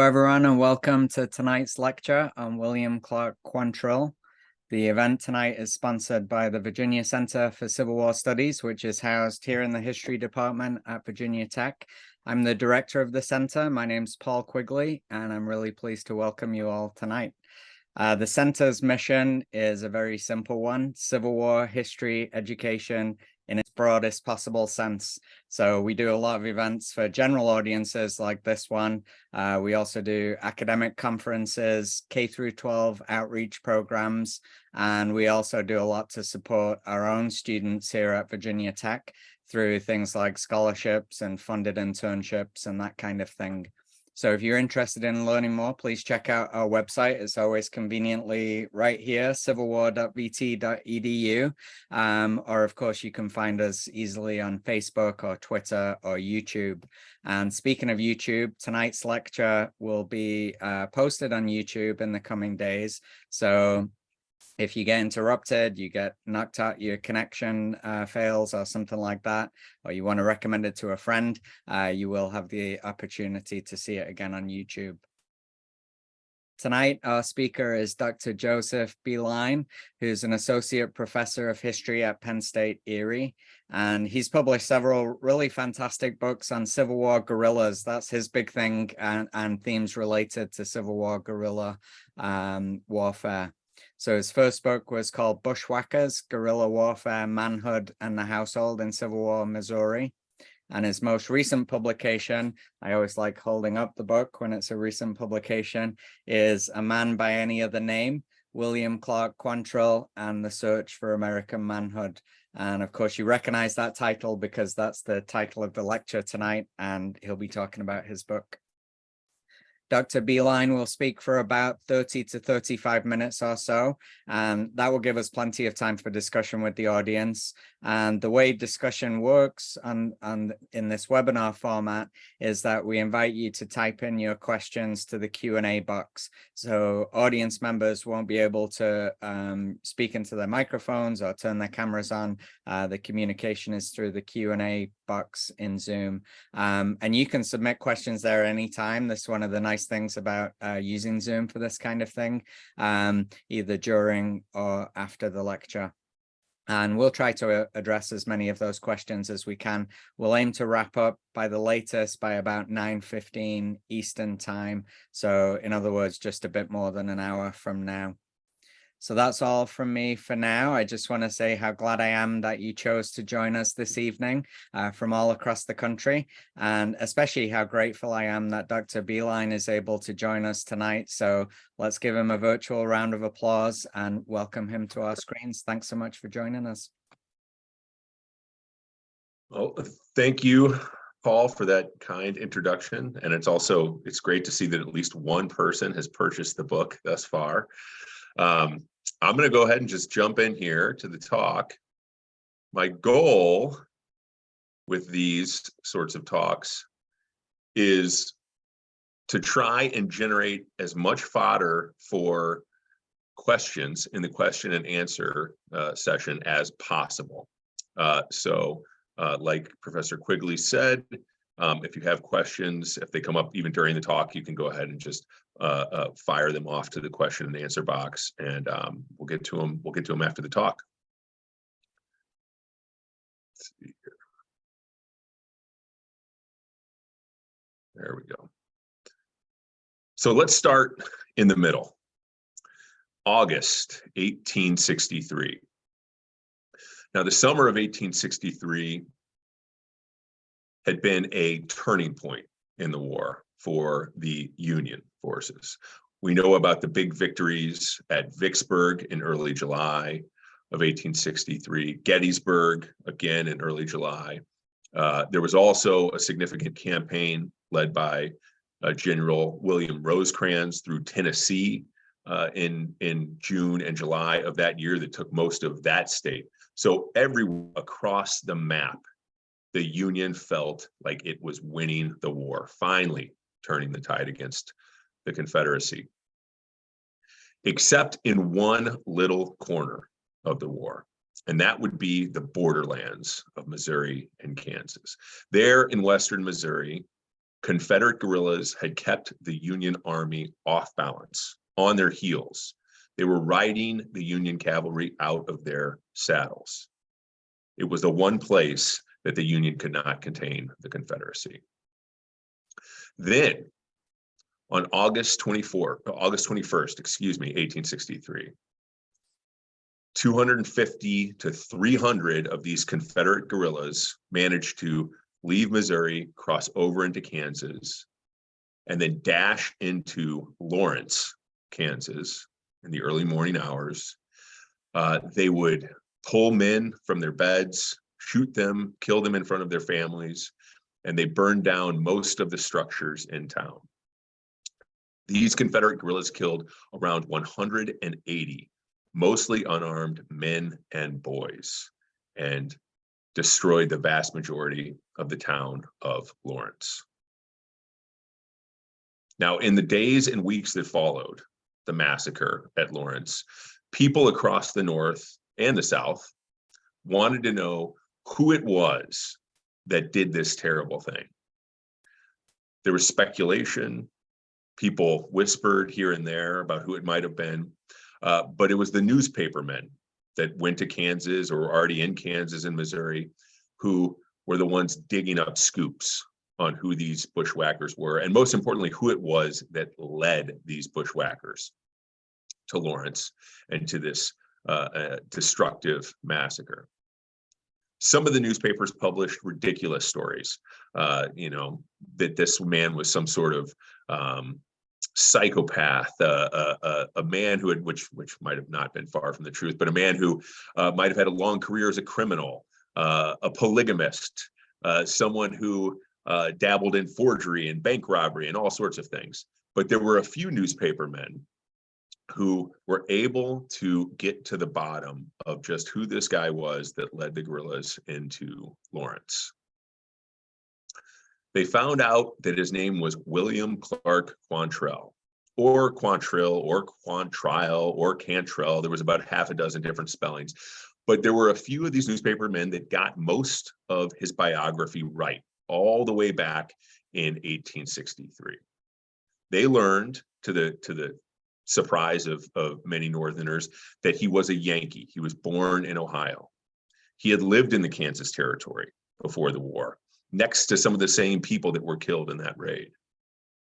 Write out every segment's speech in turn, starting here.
Hello everyone, and welcome to tonight's lecture on William Clark Quantrill. The event tonight is sponsored by the Virginia Center for Civil War Studies, which is housed here in the History Department at Virginia Tech. I'm the director of the center. My name's Paul Quigley, and I'm really pleased to welcome you all tonight. The center's mission is a very simple one: Civil War history education in its broadest possible sense. So we do a lot of events for general audiences like this one. We also do academic conferences, K through 12 outreach programs, and we also do a lot to support our own students here at Virginia Tech through things like scholarships and funded internships and that kind of thing. So if you're interested in learning more, please check out our website. It's always conveniently right here, civilwar.vt.edu. Or of course, you can find us easily on Facebook or Twitter or YouTube. And speaking of YouTube, tonight's lecture will be posted on YouTube in the coming days. So if you get interrupted, you get knocked out, your connection fails or something like that, or you want to recommend it to a friend, you will have the opportunity to see it again on YouTube. Tonight, our speaker is Dr. Joseph Beeline, who's an associate professor of history at Penn State Erie. And he's published several really fantastic books on Civil War guerrillas. That's his big thing, and themes related to Civil War guerrilla warfare. So his first book was called Bushwhackers, Guerrilla Warfare, Manhood, and the Household in Civil War, Missouri. And his most recent publication, I always like holding up the book when it's a recent publication, is A Man by Any Other Name, William Clark Quantrill and the Search for American Manhood. And of course, you recognize that title because that's the title of the lecture tonight, and he'll be talking about his book. Dr. Beeline will speak for about 30 to 35 minutes or so, and that will give us plenty of time for discussion with the audience. And the way discussion works in this webinar format is that we invite you to type in your questions to the Q&A box. So audience members won't be able to speak into their microphones or turn their cameras on. The communication is through the Q&A box in Zoom. And you can submit questions there anytime. This is one of the nice things about using Zoom for this kind of thing, either during or after the lecture. And we'll try to address as many of those questions as we can. We'll aim to wrap up by the latest by about 9:15 Eastern time. So in other words, just a bit more than an hour from now. So that's all from me for now. I just want to say how glad I am that you chose to join us this evening from all across the country, and especially how grateful I am that Dr. Beeline is able to join us tonight. So let's give him a virtual round of applause and welcome him to our screens. Thanks so much for joining us. Well, thank you, Paul, for that kind introduction. And it's great to see that at least one person has purchased the book thus far. I'm going to go ahead and just jump in here to the talk. My goal with these sorts of talks is to try and generate as much fodder for questions in the question and answer session as possible. Like Professor Quigley said, if you have questions, if they come up even during the talk, you can go ahead and just fire them off to the question and answer box, and we'll get to them. We'll get to them after the talk. Let's see here. There we go. So let's start in the middle. August 1863. Now, the summer of 1863 had been a turning point in the war for the Union forces. We know about the big victories at Vicksburg in early July of 1863, Gettysburg again in early July. There was also a significant campaign led by General William Rosecrans through Tennessee in June and July of that year that took most of that state. So everywhere across the map, the Union felt like it was winning the war, finally turning the tide against the Confederacy. Except in one little corner of the war, and that would be the borderlands of Missouri and Kansas. There in western Missouri, Confederate guerrillas had kept the Union Army off balance, on their heels. They were riding the Union cavalry out of their saddles. It was the one place that the Union could not contain the Confederacy. Then, on August 21st, 1863, 250 to 300 of these Confederate guerrillas managed to leave Missouri, cross over into Kansas, and then dash into Lawrence, Kansas in the early morning hours. They would pull men from their beds, shoot them, kill them in front of their families, and they burned down most of the structures in town. These Confederate guerrillas killed around 180, mostly unarmed men and boys, and destroyed the vast majority of the town of Lawrence. Now, in the days and weeks that followed the massacre at Lawrence, people across the North and the South wanted to know who it was that did this terrible thing. There was speculation. People whispered here and there about who it might have been, but it was the newspapermen that went to Kansas or were already in Kansas and Missouri who were the ones digging up scoops on who these bushwhackers were, and most importantly, who it was that led these bushwhackers to Lawrence and to this destructive massacre. Some of the newspapers published ridiculous stories, that this man was some sort of psychopath, a man who had, which might have not been far from the truth, but a man who might have had a long career as a criminal, a polygamist, someone who dabbled in forgery and bank robbery and all sorts of things. But there were a few newspapermen who were able to get to the bottom of just who this guy was that led the guerrillas into Lawrence. They found out that his name was William Clark Quantrill, or Quantrill, or Quantrill, or Cantrell. There was about half a dozen different spellings, but there were a few of these newspapermen that got most of his biography right, all the way back in 1863. They learned, to the surprise of many Northerners, that he was a Yankee. He was born in Ohio. He had lived in the Kansas Territory before the war, next to some of the same people that were killed in that raid.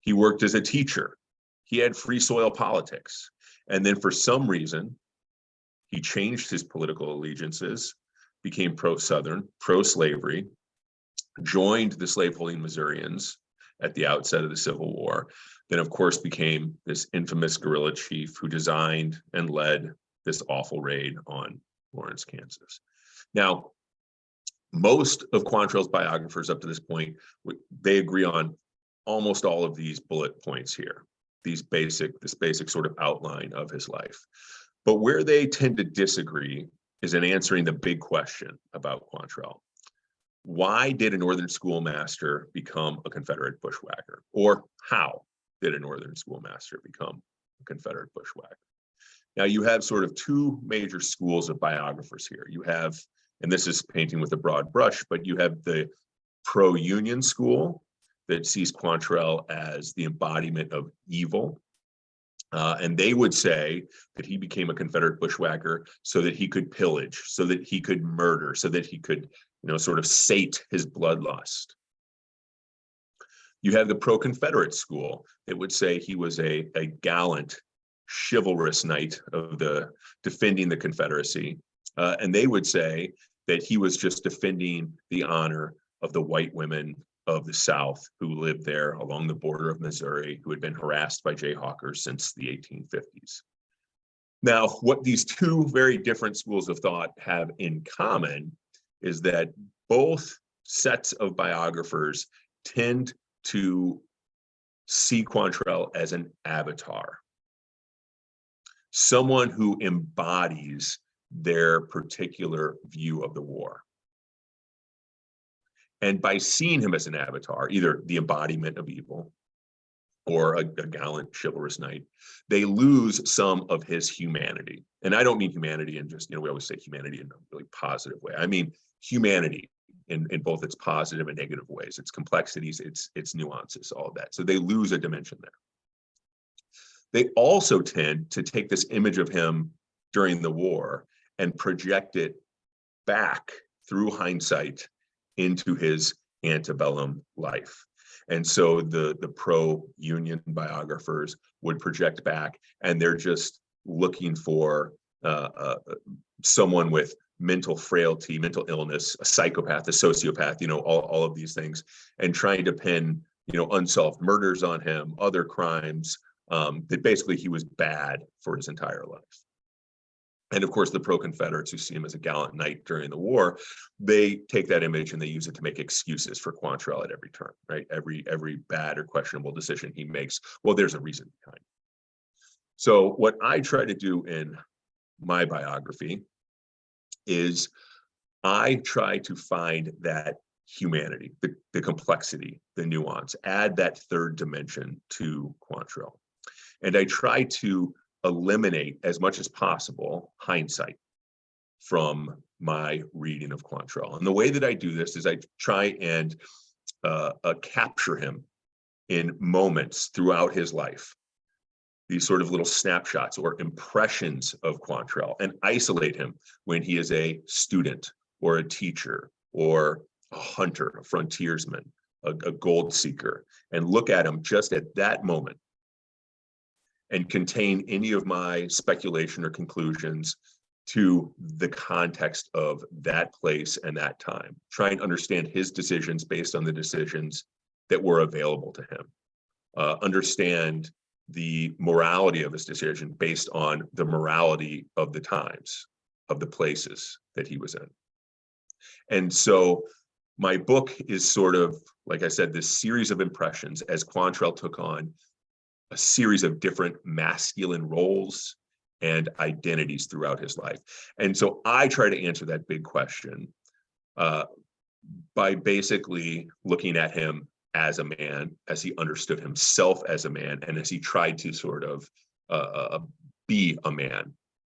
He worked as a teacher. He had free soil politics. And then for some reason, he changed his political allegiances, became pro-Southern, pro-slavery, joined the slaveholding Missourians at the outset of the Civil War, then of course became this infamous guerrilla chief who designed and led this awful raid on Lawrence, Kansas. Now, most of Quantrill's biographers up to this point, they agree on almost all of these bullet points here, this basic sort of outline of his life. But where they tend to disagree is in answering the big question about Quantrill. Why did a Northern schoolmaster become a Confederate bushwhacker? Or how did a Northern schoolmaster become a Confederate bushwhacker? Now you have sort of two major schools of biographers here. You have, and this is painting with a broad brush, but you have the pro-Union school that sees Quantrill as the embodiment of evil. And they would say that he became a Confederate bushwhacker so that he could pillage, so that he could murder, so that he could, sort of sate his bloodlust. You have the pro-Confederate school that would say he was a gallant, chivalrous knight of defending the Confederacy. And they would say that he was just defending the honor of the white women of the South who lived there along the border of Missouri, who had been harassed by Jayhawkers since the 1850s. Now, what these two very different schools of thought have in common is that both sets of biographers tend to see Quantrill as an avatar, someone who embodies their particular view of the war. And by seeing him as an avatar, either the embodiment of evil or a gallant, chivalrous knight, they lose some of his humanity. And I don't mean humanity in just, we always say humanity in a really positive way. I mean humanity in both its positive and negative ways, its complexities, its nuances, all of that. So they lose a dimension there. They also tend to take this image of him during the war and project it back through hindsight into his antebellum life. And so the pro-Union biographers would project back, and they're just looking for someone with mental frailty, mental illness, a psychopath, a sociopath, all of these things, and trying to pin, unsolved murders on him, other crimes, that basically he was bad for his entire life. And of course, the pro-Confederates who see him as a gallant knight during the war, they take that image and they use it to make excuses for Quantrill at every turn, right? Every bad or questionable decision he makes, well, there's a reason behind it. So what I try to do in my biography is I try to find that humanity, the complexity, the nuance, add that third dimension to Quantrill. And I try to eliminate as much as possible hindsight from my reading of Quantrill. And the way that I do this is I try and capture him in moments throughout his life, these sort of little snapshots or impressions of Quantrill, and isolate him when he is a student or a teacher or a hunter, a frontiersman, a gold seeker, and look at him just at that moment and contain any of my speculation or conclusions to the context of that place and that time. Try and understand his decisions based on the decisions that were available to him. Understand the morality of his decision based on the morality of the times, of the places that he was in. And so my book is sort of, like I said, this series of impressions as Quantrill took on a series of different masculine roles and identities throughout his life. And so I try to answer that big question by basically looking at him as a man, as he understood himself as a man, and as he tried to sort of be a man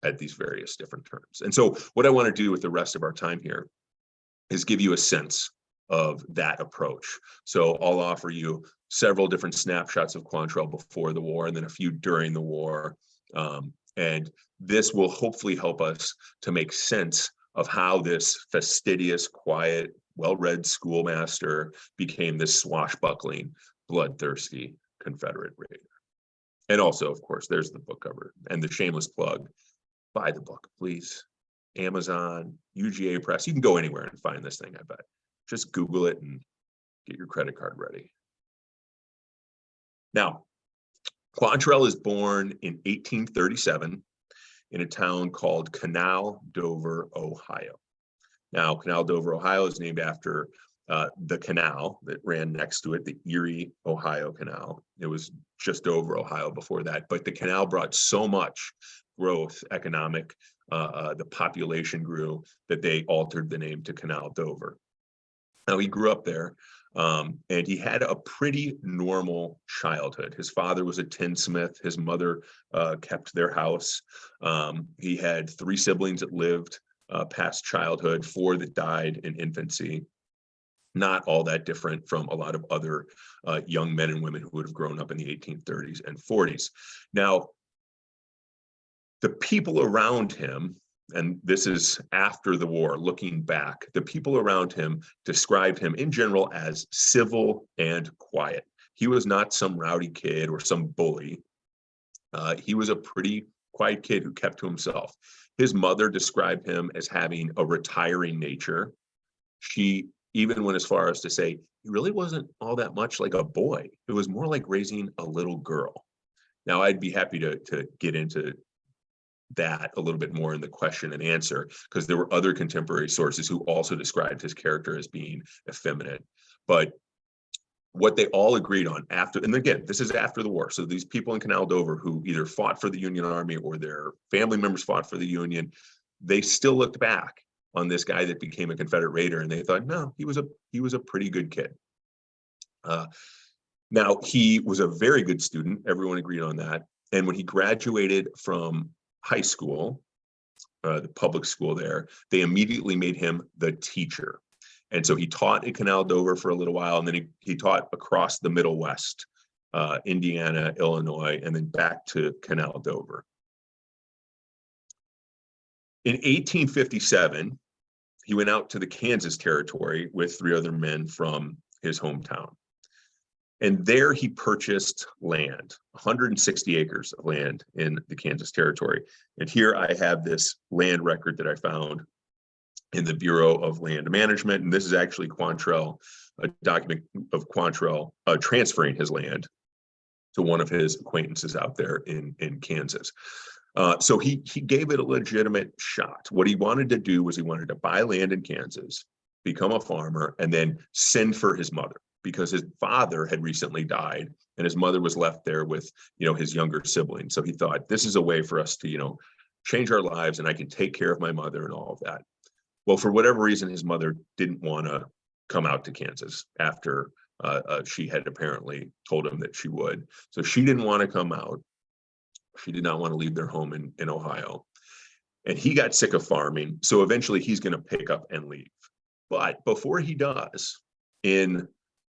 at these various different terms. And so what I want to do with the rest of our time here is give you a sense of that approach. So I'll offer you several different snapshots of Quantrill before the war, and then a few during the war. And this will hopefully help us to make sense of how this fastidious, quiet, well-read schoolmaster became this swashbuckling, bloodthirsty Confederate raider. And also, of course, there's the book cover and the shameless plug. Buy the book, please. Amazon, UGA Press. You can go anywhere and find this thing, I bet. Just Google it and get your credit card ready. Now, Quantrill is born in 1837 in a town called Canal, Dover, Ohio. Now, Canal, Dover, Ohio is named after the canal that ran next to it, the Erie, Ohio Canal. It was just over Ohio before that, but the canal brought so much growth, economic, the population grew, that they altered the name to Canal, Dover. Now, he grew up there, and he had a pretty normal childhood. His father was a tinsmith. His mother kept their house. He had 3 siblings that lived past childhood, 4 that died in infancy. Not all that different from a lot of other young men and women who would have grown up in the 1830s and 40s. Now, the people around him, and this is after the war, looking back, the people around him described him in general as civil and quiet. He was not some rowdy kid or some bully. He was a pretty quiet kid who kept to himself. His mother described him as having a retiring nature. She even went as far as to say he really wasn't all that much like a boy. It was more like raising a little girl. Now, I'd be happy to get into that a little bit more in the question and answer, because there were other contemporary sources who also described his character as being effeminate. But what they all agreed on after, and again, this is after the war. So these people in Canal, Dover who either fought for the Union Army or their family members fought for the Union, they still looked back on this guy that became a Confederate raider, and they thought, no, he was a pretty good kid. Now, he was a very good student. Everyone agreed on that. And when he graduated from high school, the public school there, they immediately made him the teacher. And so he taught at Canal Dover for a little while, and then he taught across the Middle West, Indiana, Illinois, and then back to Canal Dover. In 1857, he went out to the Kansas Territory with 3 other men from his hometown. And there he purchased land, 160 acres of land in the Kansas Territory. And here I have this land record that I found in the Bureau of Land Management. And this is actually Quantrell, a document of Quantrell transferring his land to one of his acquaintances out there in Kansas. So he gave it a legitimate shot. What he wanted to do was he wanted to buy land in Kansas, become a farmer, and then send for his mother, because his father had recently died and his mother was left there with, his younger sibling. So he thought, this is a way for us to, change our lives, and I can take care of my mother and all of that. Well, for whatever reason, his mother didn't want to come out to Kansas after she had apparently told him that she would. So she didn't want to come out. She did not want to leave their home in Ohio. And he got sick of farming. So eventually he's going to pick up and leave. But before he does, in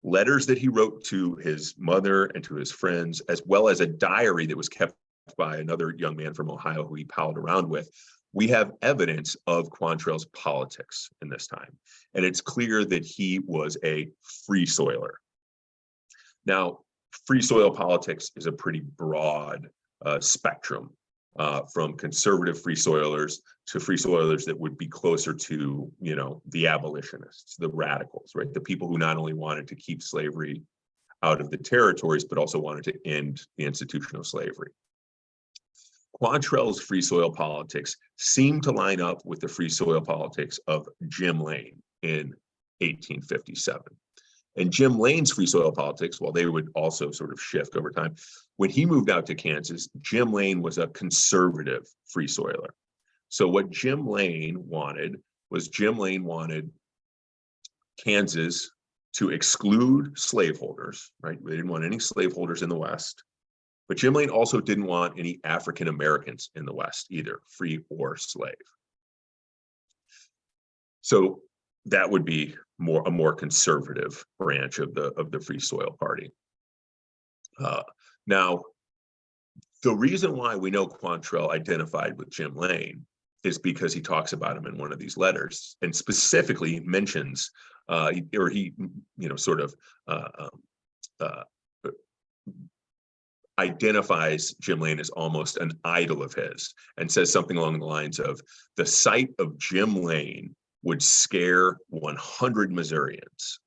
letters that he wrote to his mother and to his friends, as well as a diary that was kept by another young man from Ohio who he palled around with, we have evidence of Quantrell's politics in this time. And it's clear that he was a free soiler. Now, free soil politics is a pretty broad spectrum, from conservative free soilers to free soilers that would be closer to, the abolitionists, the radicals, right? The people who not only wanted to keep slavery out of the territories, but also wanted to end the institution of slavery. Quantrell's free soil politics seemed to line up with the free soil politics of Jim Lane in 1857. And Jim Lane's free soil politics, while they would also sort of shift over time, when he moved out to Kansas, Jim Lane was a conservative free soiler. So what Jim Lane wanted Kansas to exclude slaveholders, right? They didn't want any slaveholders in the West. But Jim Lane also didn't want any African Americans in the West either, free or slave. So that would be a more conservative branch of the Free Soil Party. Now, the reason why we know Quantrell identified with Jim Lane is because he talks about him in one of these letters, and specifically mentions, identifies Jim Lane as almost an idol of his, and says something along the lines of, the sight of Jim Lane would scare 100 Missourians.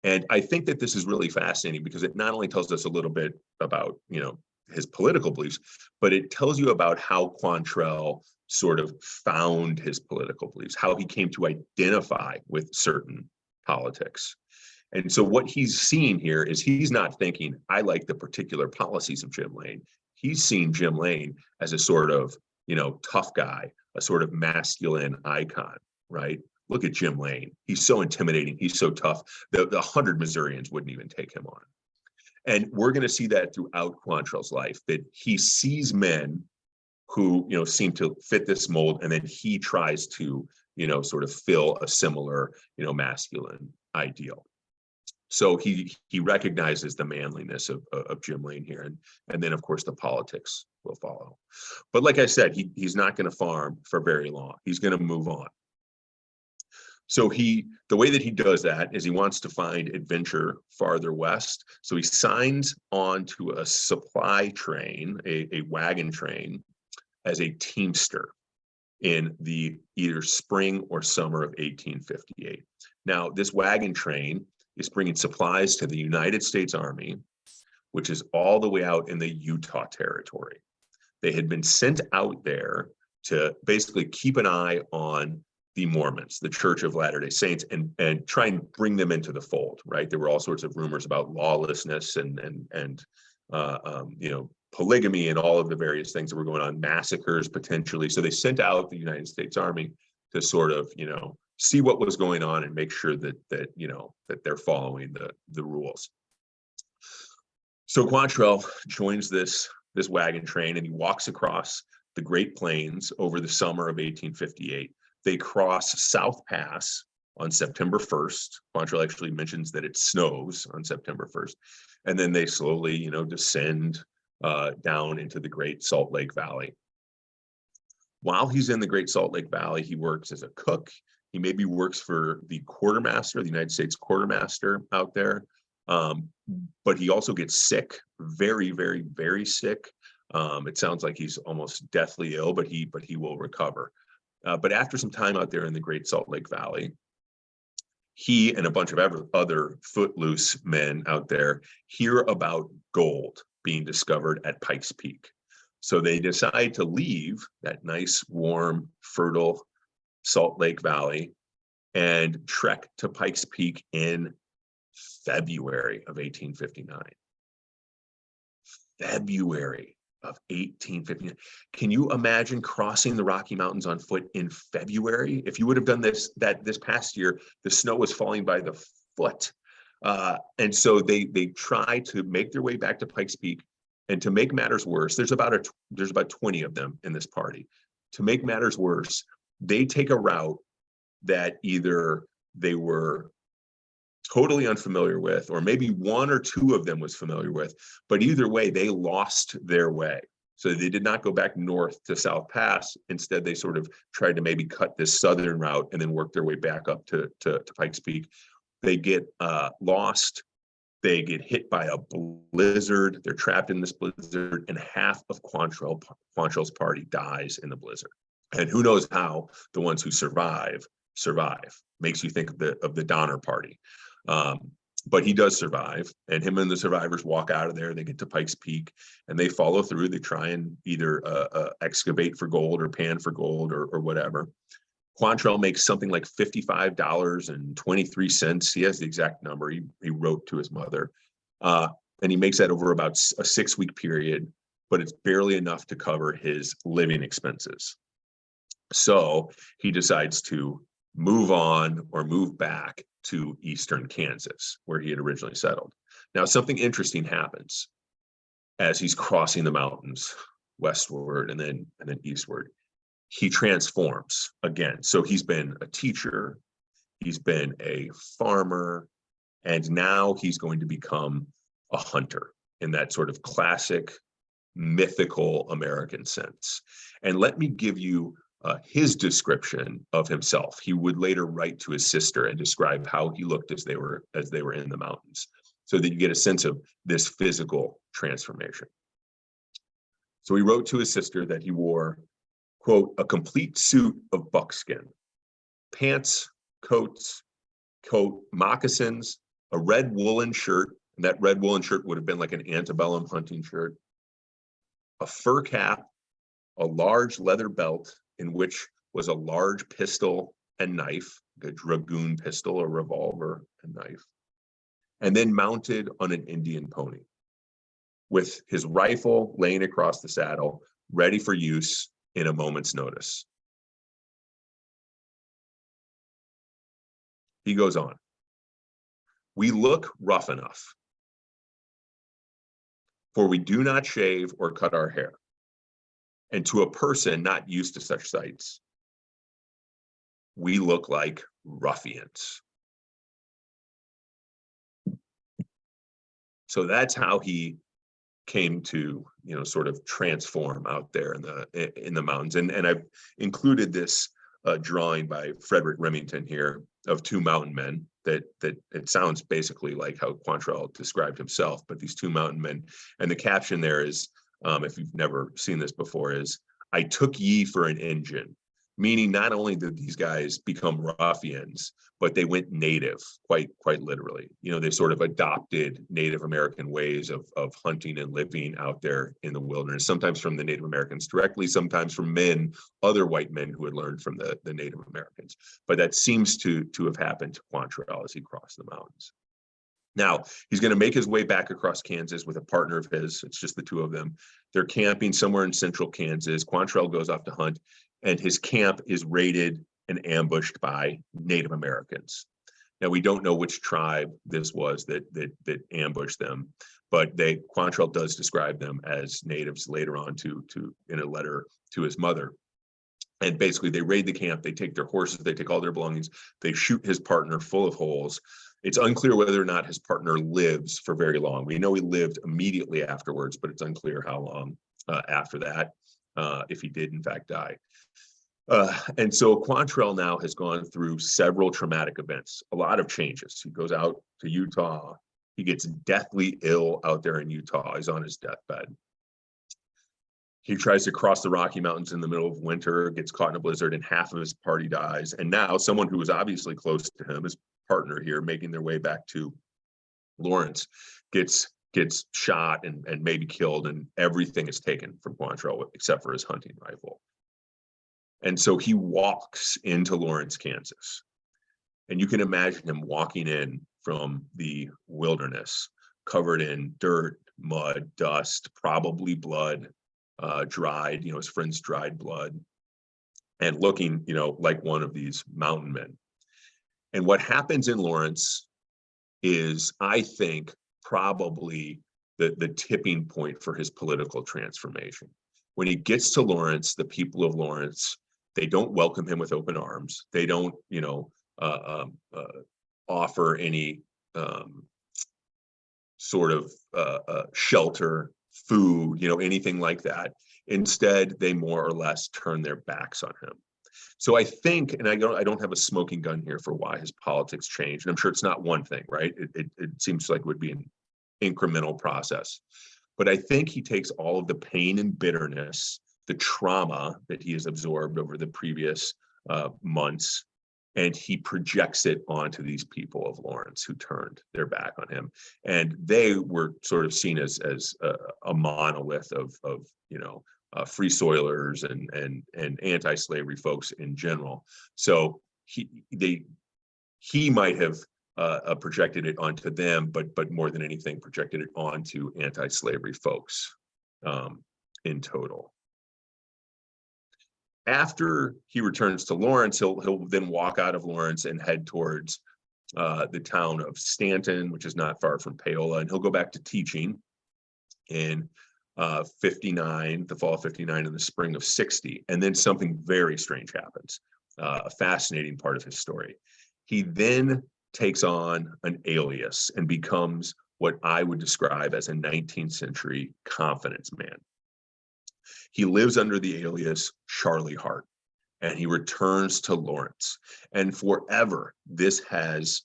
And I think that this is really fascinating because it not only tells us a little bit about, his political beliefs, but it tells you about how Quantrell sort of found his political beliefs, how he came to identify with certain politics. And so what he's seeing here is he's not thinking, I like the particular policies of Jim Lane. He's seen Jim Lane as a sort of, tough guy, a sort of masculine icon, right? Look at Jim Lane. He's so intimidating. He's so tough. The 100 Missourians wouldn't even take him on. And we're going to see that throughout Quantrell's life, that he sees men who, seem to fit this mold, and then he tries to, sort of fill a similar, masculine ideal. So he recognizes the manliness of Jim Lane here, and then of course the politics will follow. But like I said, he's not going to farm for very long. He's going to move on. So the way that he does that is he wants to find adventure farther west. So he signs on to a supply train, a wagon train, as a teamster in the either spring or summer of 1858. Now, this wagon train is bringing supplies to the United States Army, which is all the way out in the Utah Territory. They had been sent out there to basically keep an eye on the Mormons, the Church of Latter-day Saints, and try and bring them into the fold, right? There were all sorts of rumors about lawlessness and polygamy and all of the various things that were going on, massacres potentially. So they sent out the United States Army to sort of, see what was going on and make sure that they're following the rules. So Quantrell joins this wagon train, and he walks across the Great Plains over the summer of 1858. They cross South Pass on September 1st. Quantrill actually mentions that it snows on September 1st. And then they slowly, descend down into the Great Salt Lake Valley. While he's in the Great Salt Lake Valley, he works as a cook. He maybe works for the quartermaster, the United States quartermaster out there. But he also gets sick, very, very, very sick. It sounds like he's almost deathly ill, but he will recover. But after some time out there in the Great Salt Lake Valley, he and a bunch of other footloose men out there hear about gold being discovered at Pikes Peak. So they decide to leave that nice, warm, fertile Salt Lake Valley and trek to Pikes Peak in February of 1859. February of 1859. Can you imagine crossing the Rocky Mountains on foot in February? If you would have done this past year, the snow was falling by the foot. And so they try to make their way back to Pikes Peak. And to make matters worse, there's about 20 of them in this party. To make matters worse, they take a route that either they were totally unfamiliar with, or maybe one or two of them was familiar with, but either way, they lost their way. So they did not go back north to South Pass. Instead, they sort of tried to maybe cut this southern route and then work their way back up to Pikes Peak. They get lost. They get hit by a blizzard. They're trapped in this blizzard, and half of Quantrill's party dies in the blizzard. And who knows how the ones who survive. Makes you think of the Donner Party. But he does survive, and him and the survivors walk out of there. They get to Pikes Peak, and they follow through. They try and either excavate for gold or pan for gold or whatever. Quantrill makes something like $55.23. He has the exact number. He wrote to his mother, and he makes that over about a 6-week period, but it's barely enough to cover his living expenses. So he decides to move on or move back to eastern Kansas, where he had originally settled. Now, something interesting happens as he's crossing the mountains westward and then eastward. He transforms again. So he's been a teacher, he's been a farmer, and now he's going to become a hunter in that sort of classic mythical American sense. And let me give you his description of himself. He would later write to his sister and describe how he looked as they were in the mountains, so that you get a sense of this physical transformation. So he wrote to his sister that he wore, quote, a complete suit of buckskin, pants, coat, moccasins, a red woolen shirt, and that red woolen shirt would have been like an antebellum hunting shirt, a fur cap, a large leather belt in which was a large pistol and knife, a dragoon pistol, a revolver and knife, and then mounted on an Indian pony with his rifle laying across the saddle, ready for use in a moment's notice. He goes on, we look rough enough, for we do not shave or cut our hair. And to a person not used to such sights, we look like ruffians. So that's how he came to, sort of transform out there in the mountains. And I've included this drawing by Frederick Remington here of two mountain men that it sounds basically like how Quantrill described himself, but these two mountain men. And the caption there is, if you've never seen this before, is, I took ye for an Injun, meaning not only did these guys become ruffians, but they went native, quite literally. They sort of adopted Native American ways of hunting and living out there in the wilderness, sometimes from the Native Americans directly, sometimes from other white men who had learned from the Native Americans. But that seems to have happened to Quantrill as he crossed the mountains. Now, he's going to make his way back across Kansas with a partner of his. It's just the two of them. They're camping somewhere in central Kansas. Quantrill goes off to hunt, and his camp is raided and ambushed by Native Americans. Now, we don't know which tribe this was that ambushed them, but Quantrill does describe them as natives later on in a letter to his mother. And basically they raid the camp, they take their horses, they take all their belongings, they shoot his partner full of holes. It's unclear whether or not his partner lives for very long. We know he lived immediately afterwards, but it's unclear how long after that, if he did in fact die. And so Quantrell now has gone through several traumatic events, a lot of changes. He goes out to Utah. He gets deathly ill out there in Utah. He's on his deathbed. He tries to cross the Rocky Mountains in the middle of winter, gets caught in a blizzard, and half of his party dies. And now someone who was obviously close to him, his partner here, making their way back to Lawrence, gets shot and maybe killed, and everything is taken from Quantrell except for his hunting rifle. And so he walks into Lawrence, Kansas. And you can imagine him walking in from the wilderness, covered in dirt, mud, dust, probably blood, dried, his friend's dried blood, and looking, like one of these mountain men. And what happens in Lawrence is, I think, probably the tipping point for his political transformation. When he gets to Lawrence, the people of Lawrence, they don't welcome him with open arms. They don't, offer any sort of shelter, food, anything like that. Instead, they more or less turn their backs on him. So I think, and I don't have a smoking gun here for why his politics changed. And I'm sure it's not one thing, right? It seems like it would be an incremental process. But I think he takes all of the pain and bitterness, the trauma that he has absorbed over the previous months, and he projects it onto these people of Lawrence who turned their back on him. And they were sort of seen as a monolith of free soilers and anti-slavery folks in general. So he might have projected it onto them, but more than anything, projected it onto anti-slavery folks in total. After he returns to Lawrence, he'll then walk out of Lawrence and head towards the town of Stanton, which is not far from Paola, and he'll go back to teaching in 59, the fall of 59, and the spring of 60. And then something very strange happens, a fascinating part of his story. He then takes on an alias and becomes what I would describe as a 19th century confidence man. He lives under the alias Charlie Hart, and he returns to Lawrence. And forever, this has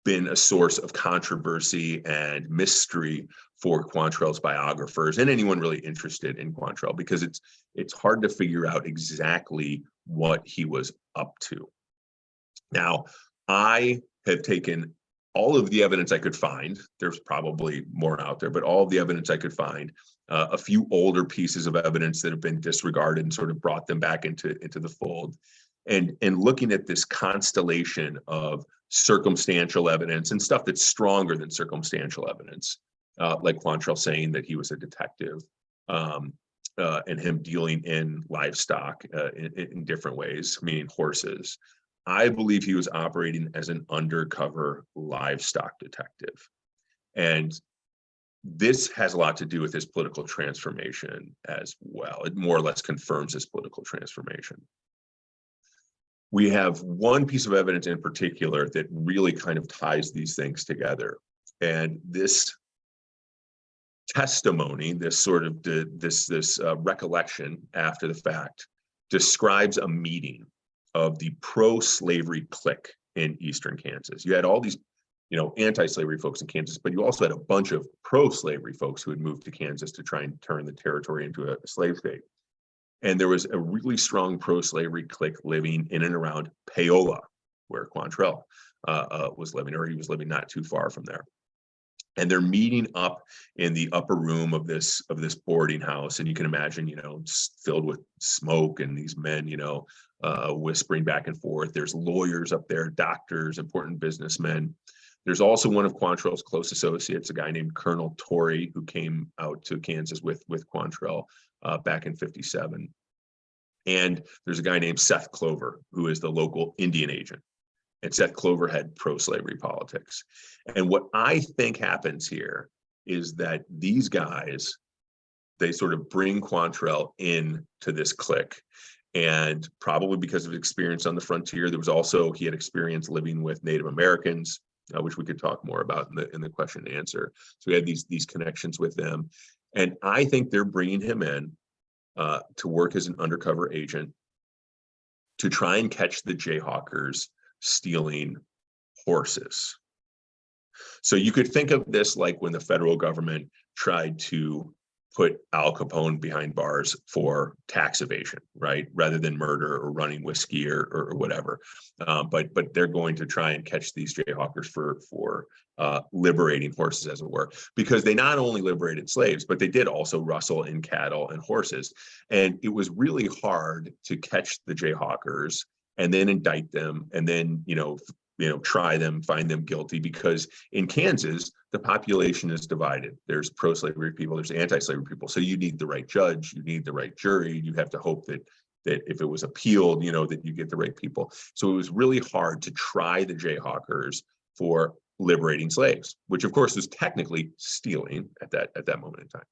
been a source of controversy and mystery for Quantrell's biographers and anyone really interested in Quantrell, because it's hard to figure out exactly what he was up to. Now, I have taken all of the evidence I could find. There's probably more out there, but all of the evidence I could find, a few older pieces of evidence that have been disregarded and sort of brought them back into the fold. And looking at this constellation of circumstantial evidence and stuff that's stronger than circumstantial evidence, like Quantrell saying that he was a detective, and him dealing in livestock in different ways, meaning horses. I believe he was operating as an undercover livestock detective. And this has a lot to do with his political transformation as well. It more or less confirms his political transformation. We have one piece of evidence in particular that really kind of ties these things together. And this testimony, this sort of this recollection after the fact, describes a meeting of the pro-slavery clique in Eastern Kansas. You had all these, anti-slavery folks in Kansas, but you also had a bunch of pro-slavery folks who had moved to Kansas to try and turn the territory into a slave state. And there was a really strong pro-slavery clique living in and around Paola, where Quantrell was living, or he was living not too far from there. And they're meeting up in the upper room of this boarding house. And you can imagine, it's filled with smoke and these men, whispering back and forth. There's lawyers up there, doctors, important businessmen. There's also one of Quantrell's close associates, a guy named Colonel Torrey, who came out to Kansas with Quantrell back in 57. And there's a guy named Seth Clover, who is the local Indian agent. And Seth Clover had pro-slavery politics. And what I think happens here is that these guys they sort of bring Quantrell in to this clique. And probably because of experience on the frontier, there was also, he had experience living with Native Americans, which we could talk more about in the question and answer. So we had these connections with them. And I think they're bringing him in to work as an undercover agent to try and catch the Jayhawkers stealing horses. So you could think of this like when the federal government tried to put Al Capone behind bars for tax evasion, right? Rather than murder or running whiskey or whatever. But they're going to try and catch these Jayhawkers for liberating horses, as it were, because they not only liberated slaves, but they did also rustle in cattle and horses. And it was really hard to catch the Jayhawkers and then indict them and then, try them, find them guilty, because in Kansas, the population is divided. There's pro-slavery people, there's anti-slavery people. So you need the right judge, you need the right jury. You have to hope that if it was appealed, that you get the right people. So it was really hard to try the Jayhawkers for liberating slaves, which of course was technically stealing at that moment in time.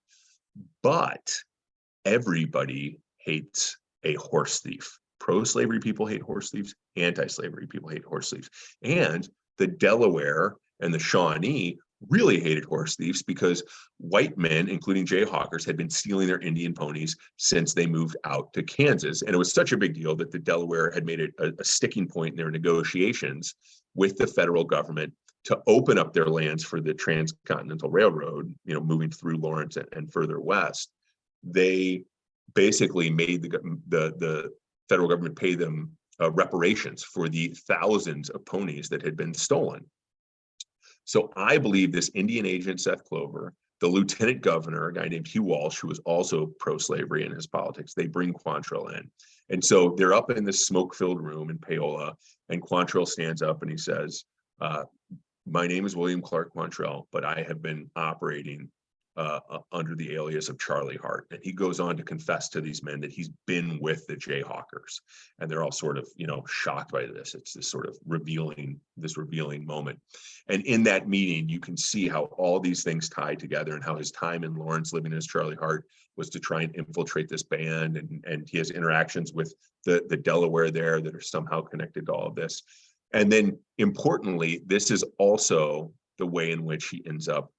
But everybody hates a horse thief. Pro-slavery people hate horse thieves, anti-slavery people hate horse thieves. And the Delaware and the Shawnee really hated horse thieves because white men, including Jayhawkers, had been stealing their Indian ponies since they moved out to Kansas. And it was such a big deal that the Delaware had made it a sticking point in their negotiations with the federal government to open up their lands for the Transcontinental Railroad, moving through Lawrence and further west. They basically made the federal government pay them reparations for the thousands of ponies that had been stolen. So I believe this Indian agent, Seth Clover, the lieutenant governor, a guy named Hugh Walsh, who was also pro-slavery in his politics, they bring Quantrell in. And so they're up in this smoke-filled room in Paola, and Quantrell stands up and he says, my name is William Clark Quantrell, but I have been operating under the alias of Charlie Hart. And he goes on to confess to these men that he's been with the Jayhawkers. And they're all sort of, shocked by this. It's this sort of revealing moment. And in that meeting, you can see how all these things tie together and how his time in Lawrence living as Charlie Hart was to try and infiltrate this band. And he has interactions with the Delaware there that are somehow connected to all of this. And then importantly, this is also the way in which he ends up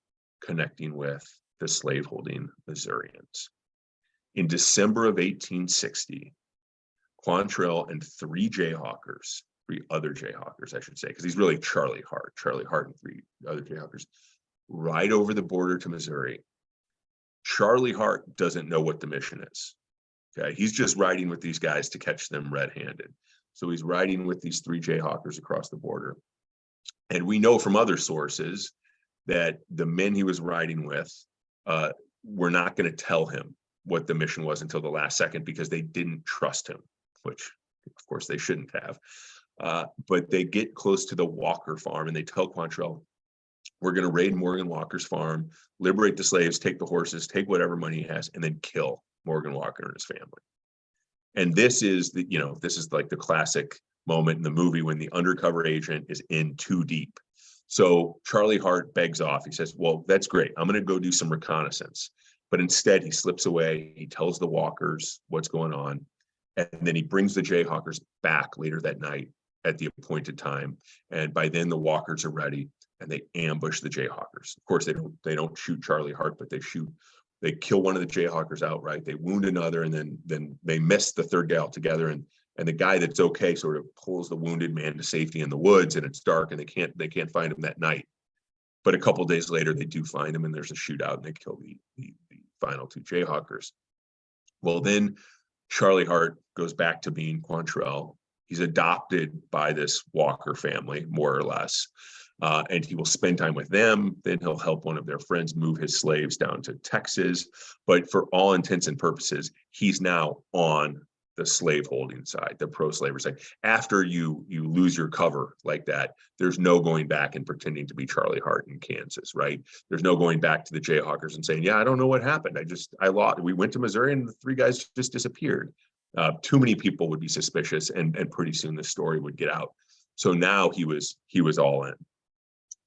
connecting with the slaveholding Missourians. In December of 1860, Quantrell and three other Jayhawkers, I should say, because he's really Charlie Hart and three other Jayhawkers, ride over the border to Missouri. Charlie Hart doesn't know what the mission is. Okay, he's just riding with these guys to catch them red-handed. So he's riding with these three Jayhawkers across the border. And we know from other sources that the men he was riding with were not going to tell him what the mission was until the last second because they didn't trust him, which of course they shouldn't have. But they get close to the Walker farm and they tell Quantrell, we're going to raid Morgan Walker's farm, liberate the slaves, take the horses, take whatever money he has, and then kill Morgan Walker and his family. And this is like the classic moment in the movie when the undercover agent is in too deep. So Charlie Hart begs off. He says, well, that's great. I'm going to go do some reconnaissance. But instead, he slips away. He tells the Walkers what's going on. And then he brings the Jayhawkers back later that night at the appointed time. And by then, the Walkers are ready and they ambush the Jayhawkers. Of course, they don't shoot Charlie Hart, but they kill one of the Jayhawkers outright. They wound another, and then they miss the third guy altogether. And the guy that's okay sort of pulls the wounded man to safety in the woods, and it's dark, and they can't find him that night. But a couple of days later, they do find him, and there's a shootout, and they kill the final two Jayhawkers. Well, then Charlie Hart goes back to being Quantrell. He's adopted by this Walker family, more or less, and he will spend time with them. Then he'll help one of their friends move his slaves down to Texas. But for all intents and purposes, he's now on the slaveholding side, the pro-slavery side. After you lose your cover like that, there's no going back and pretending to be Charlie Hart in Kansas, right? There's no going back to the Jayhawkers and saying, yeah, I don't know what happened. I lost. We went to Missouri and the three guys just disappeared. Too many people would be suspicious, and pretty soon the story would get out. So now he was all in.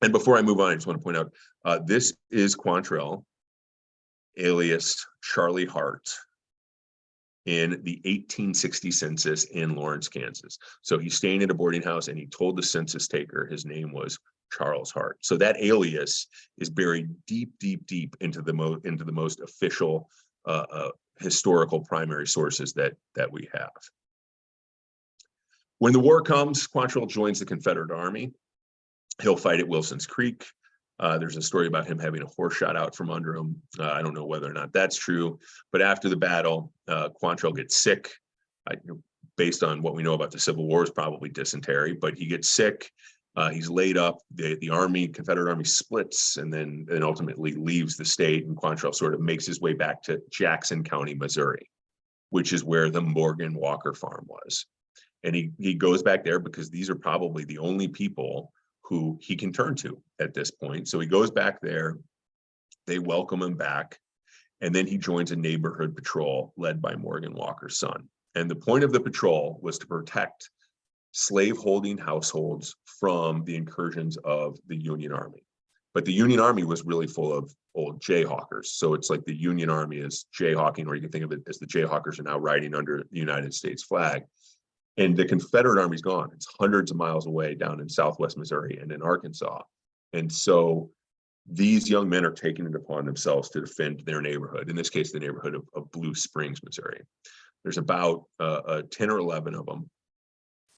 And before I move on, I just want to point out, this is Quantrell alias Charlie Hart, in the 1860 census in Lawrence, Kansas. So he's staying at a boarding house, and he told the census taker his name was Charles Hart. So that alias is buried deep, deep, deep into the most official historical primary sources that we have. When the war comes, Quantrill joins the Confederate Army. He'll fight at Wilson's Creek. There's a story about him having a horse shot out from under him. I don't know whether or not that's true, but after the battle, Quantrill gets sick. Based on what we know about the Civil War, is probably dysentery, but he gets sick. He's laid up. The army, Confederate Army, splits and then ultimately leaves the state, and Quantrill sort of makes his way back to Jackson County, Missouri, which is where the Morgan Walker farm was. And he goes back there because these are probably the only people who he can turn to at this point. So he goes back there, they welcome him back, and then he joins a neighborhood patrol led by Morgan Walker's son. And the point of the patrol was to protect slave-holding households from the incursions of the Union Army. But the Union Army was really full of old Jayhawkers. So it's like the Union Army is jayhawking, or you can think of it as the Jayhawkers are now riding under the United States flag. And the Confederate Army's gone. It's hundreds of miles away down in Southwest Missouri and in Arkansas. And so these young men are taking it upon themselves to defend their neighborhood, in this case, the neighborhood of Blue Springs, Missouri. There's about 10 or 11 of them.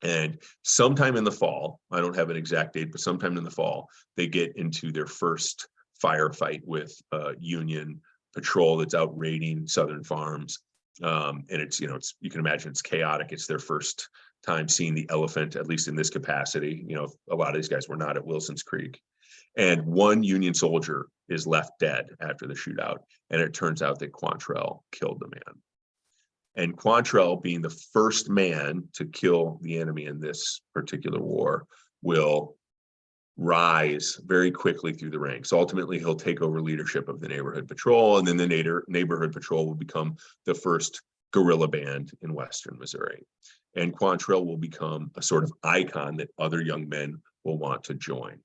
And sometime in the fall, I don't have an exact date, but sometime in the fall, they get into their first firefight with Union patrol that's out raiding Southern farms. And it's, you can imagine it's chaotic. It's their first time seeing the elephant, at least in this capacity. A lot of these guys were not at Wilson's Creek. And one Union soldier is left dead after the shootout. And it turns out that Quantrill killed the man. And Quantrill, being the first man to kill the enemy in this particular war, will rise very quickly through the ranks. Ultimately, he'll take over leadership of the neighborhood patrol, and then the neighborhood patrol will become the first guerrilla band in Western Missouri. And Quantrill will become a sort of icon that other young men will want to join.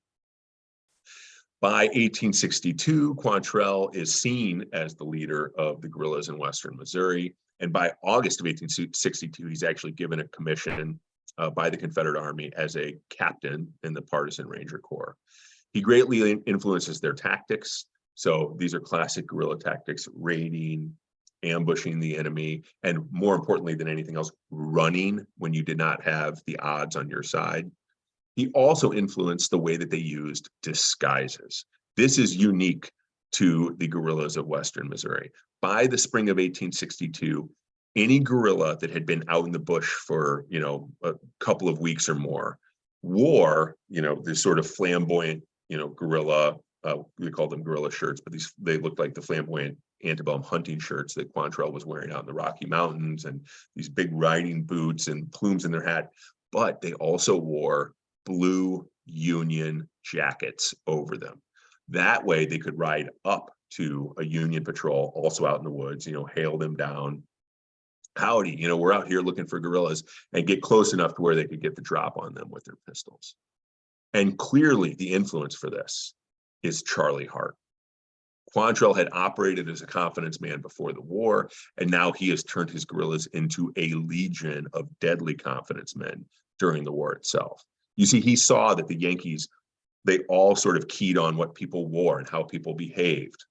By 1862, Quantrill is seen as the leader of the guerrillas in Western Missouri. And by August of 1862, he's actually given a commission by the Confederate Army as a captain in the Partisan Ranger Corps. He greatly influences their tactics. So these are classic guerrilla tactics: raiding, ambushing the enemy, and more importantly than anything else, running when you did not have the odds on your side. He also influenced the way that they used disguises. This is unique to the guerrillas of Western Missouri. By the spring of 1862, any guerrilla that had been out in the bush for, a couple of weeks or more wore, this sort of flamboyant, guerrilla, we call them guerrilla shirts, but they looked like the flamboyant antebellum hunting shirts that Quantrill was wearing out in the Rocky Mountains, and these big riding boots and plumes in their hat. But they also wore blue Union jackets over them. That way they could ride up to a Union patrol also out in the woods, hail them down. Howdy, we're out here looking for guerrillas, and get close enough to where they could get the drop on them with their pistols. And clearly the influence for this is Charlie Hart. Quantrill had operated as a confidence man before the war, and now he has turned his guerrillas into a legion of deadly confidence men during the war itself. You see, he saw that the Yankees, they all sort of keyed on what people wore and how people behaved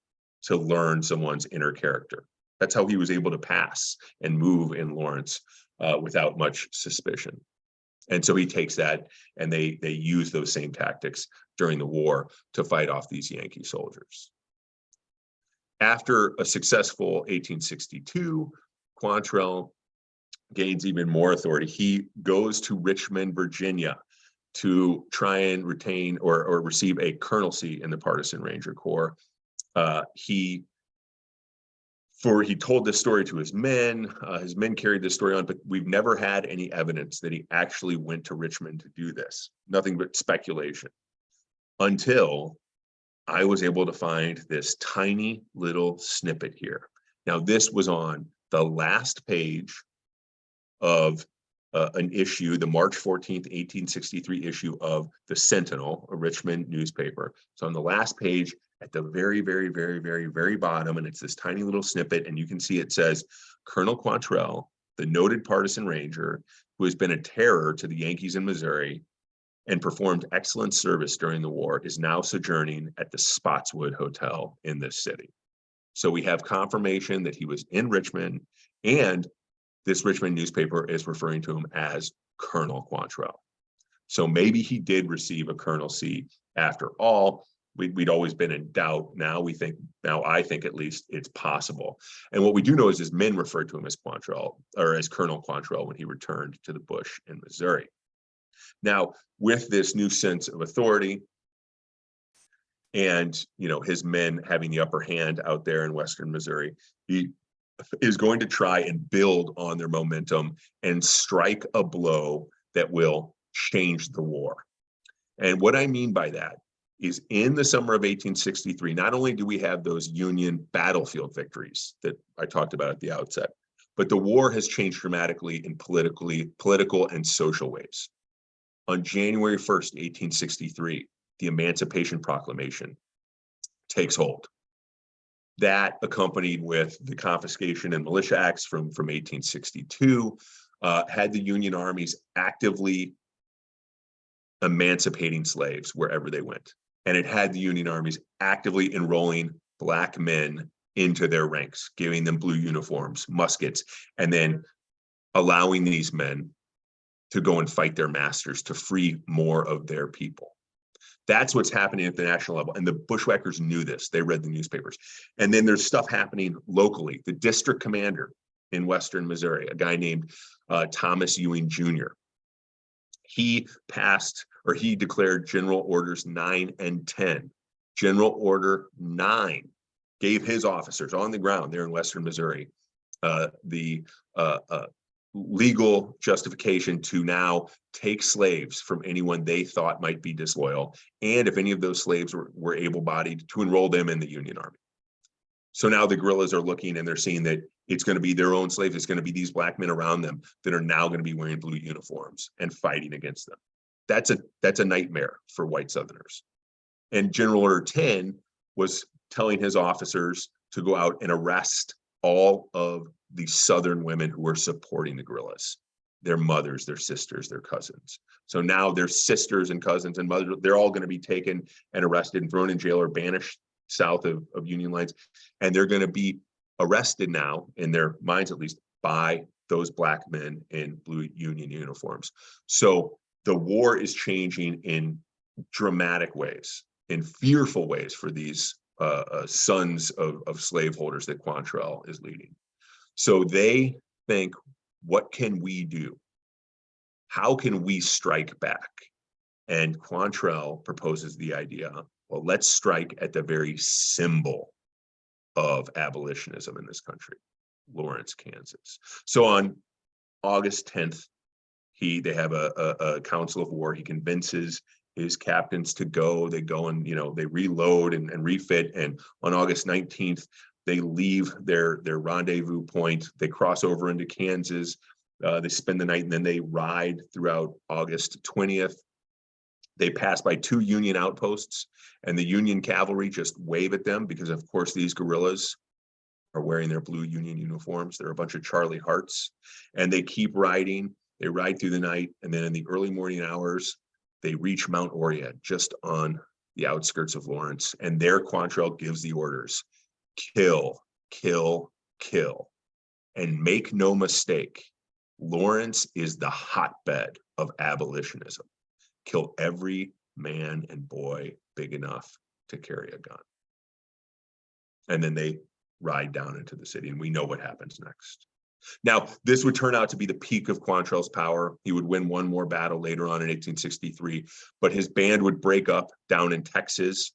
to learn someone's inner character. That's how he was able to pass and move in Lawrence without much suspicion. And so he takes that, and they use those same tactics during the war to fight off these Yankee soldiers. After a successful 1862, Quantrill gains even more authority. He goes to Richmond, Virginia, to try and retain or receive a colonelcy in the Partisan Ranger Corps. He told this story to his men. His men carried this story on, but we've never had any evidence that he actually went to Richmond to do this. Nothing but speculation. Until I was able to find this tiny little snippet here. Now, this was on the last page of an issue, the March 14th, 1863 issue of the Sentinel, a Richmond newspaper. So on the last page, at the very, very, very, very, very bottom, and it's this tiny little snippet, and you can see it says, Colonel Quantrell, the noted partisan ranger who has been a terror to the Yankees in Missouri and performed excellent service during the war, is now sojourning at the Spotswood Hotel in this city. So we have confirmation that he was in Richmond, and this Richmond newspaper is referring to him as Colonel Quantrell. So maybe he did receive a colonelcy after all. We'd always been in doubt. Now I think at least it's possible. And what we do know is his men referred to him as Quantrell, or as Colonel Quantrell, when he returned to the bush in Missouri. Now, with this new sense of authority and, his men having the upper hand out there in Western Missouri, he is going to try and build on their momentum and strike a blow that will change the war. And what I mean by that is, in the summer of 1863, not only do we have those Union battlefield victories that I talked about at the outset, but the war has changed dramatically in political and social ways. On January 1st, 1863, the Emancipation Proclamation takes hold. That, accompanied with the Confiscation and Militia Acts from 1862, had the Union armies actively emancipating slaves wherever they went. And it had the Union armies actively enrolling Black men into their ranks, giving them blue uniforms, muskets, and then allowing these men to go and fight their masters to free more of their people. That's what's happening at the national level. And the bushwhackers knew this. They read the newspapers. And then there's stuff happening locally. The district commander in Western Missouri, a guy named Thomas Ewing Jr., he declared General Orders 9 and 10. General Order 9 gave his officers on the ground there in Western Missouri the legal justification to now take slaves from anyone they thought might be disloyal, and if any of those slaves were able-bodied, to enroll them in the Union Army. So now the guerrillas are looking and they're seeing that it's going to be their own slaves. It's going to be these Black men around them that are now going to be wearing blue uniforms and fighting against them. That's a nightmare for white Southerners. And General Order 10 was telling his officers to go out and arrest all of the Southern women who were supporting the guerrillas, their mothers, their sisters, their cousins. So now their sisters and cousins and mothers, they're all going to be taken and arrested and thrown in jail or banished south of Union lines. And they're going to be arrested now, in their minds at least, by those Black men in blue Union uniforms. So the war is changing in dramatic ways, in fearful ways for these sons of slaveholders that Quantrell is leading. So they think, what can we do? How can we strike back? And Quantrell proposes the idea, well, let's strike at the very symbol of abolitionism in this country, Lawrence, Kansas. So on August 10th, they have a council of war. He convinces his captains to go. They go and they reload and refit. And on August 19th, they leave their rendezvous point. They cross over into Kansas. They spend the night, and then they ride throughout August 20th. They pass by 2 Union outposts, and the Union cavalry just wave at them because, of course, these guerrillas are wearing their blue Union uniforms. They're a bunch of Charlie Harts, and they keep riding. They ride through the night, and then in the early morning hours, they reach Mount Oread, just on the outskirts of Lawrence, and there Quantrell gives the orders: kill, kill, kill. And make no mistake, Lawrence is the hotbed of abolitionism. Kill every man and boy big enough to carry a gun. And then they ride down into the city, and we know what happens next. Now, this would turn out to be the peak of Quantrell's power. He would win one more battle later on in 1863, but his band would break up down in Texas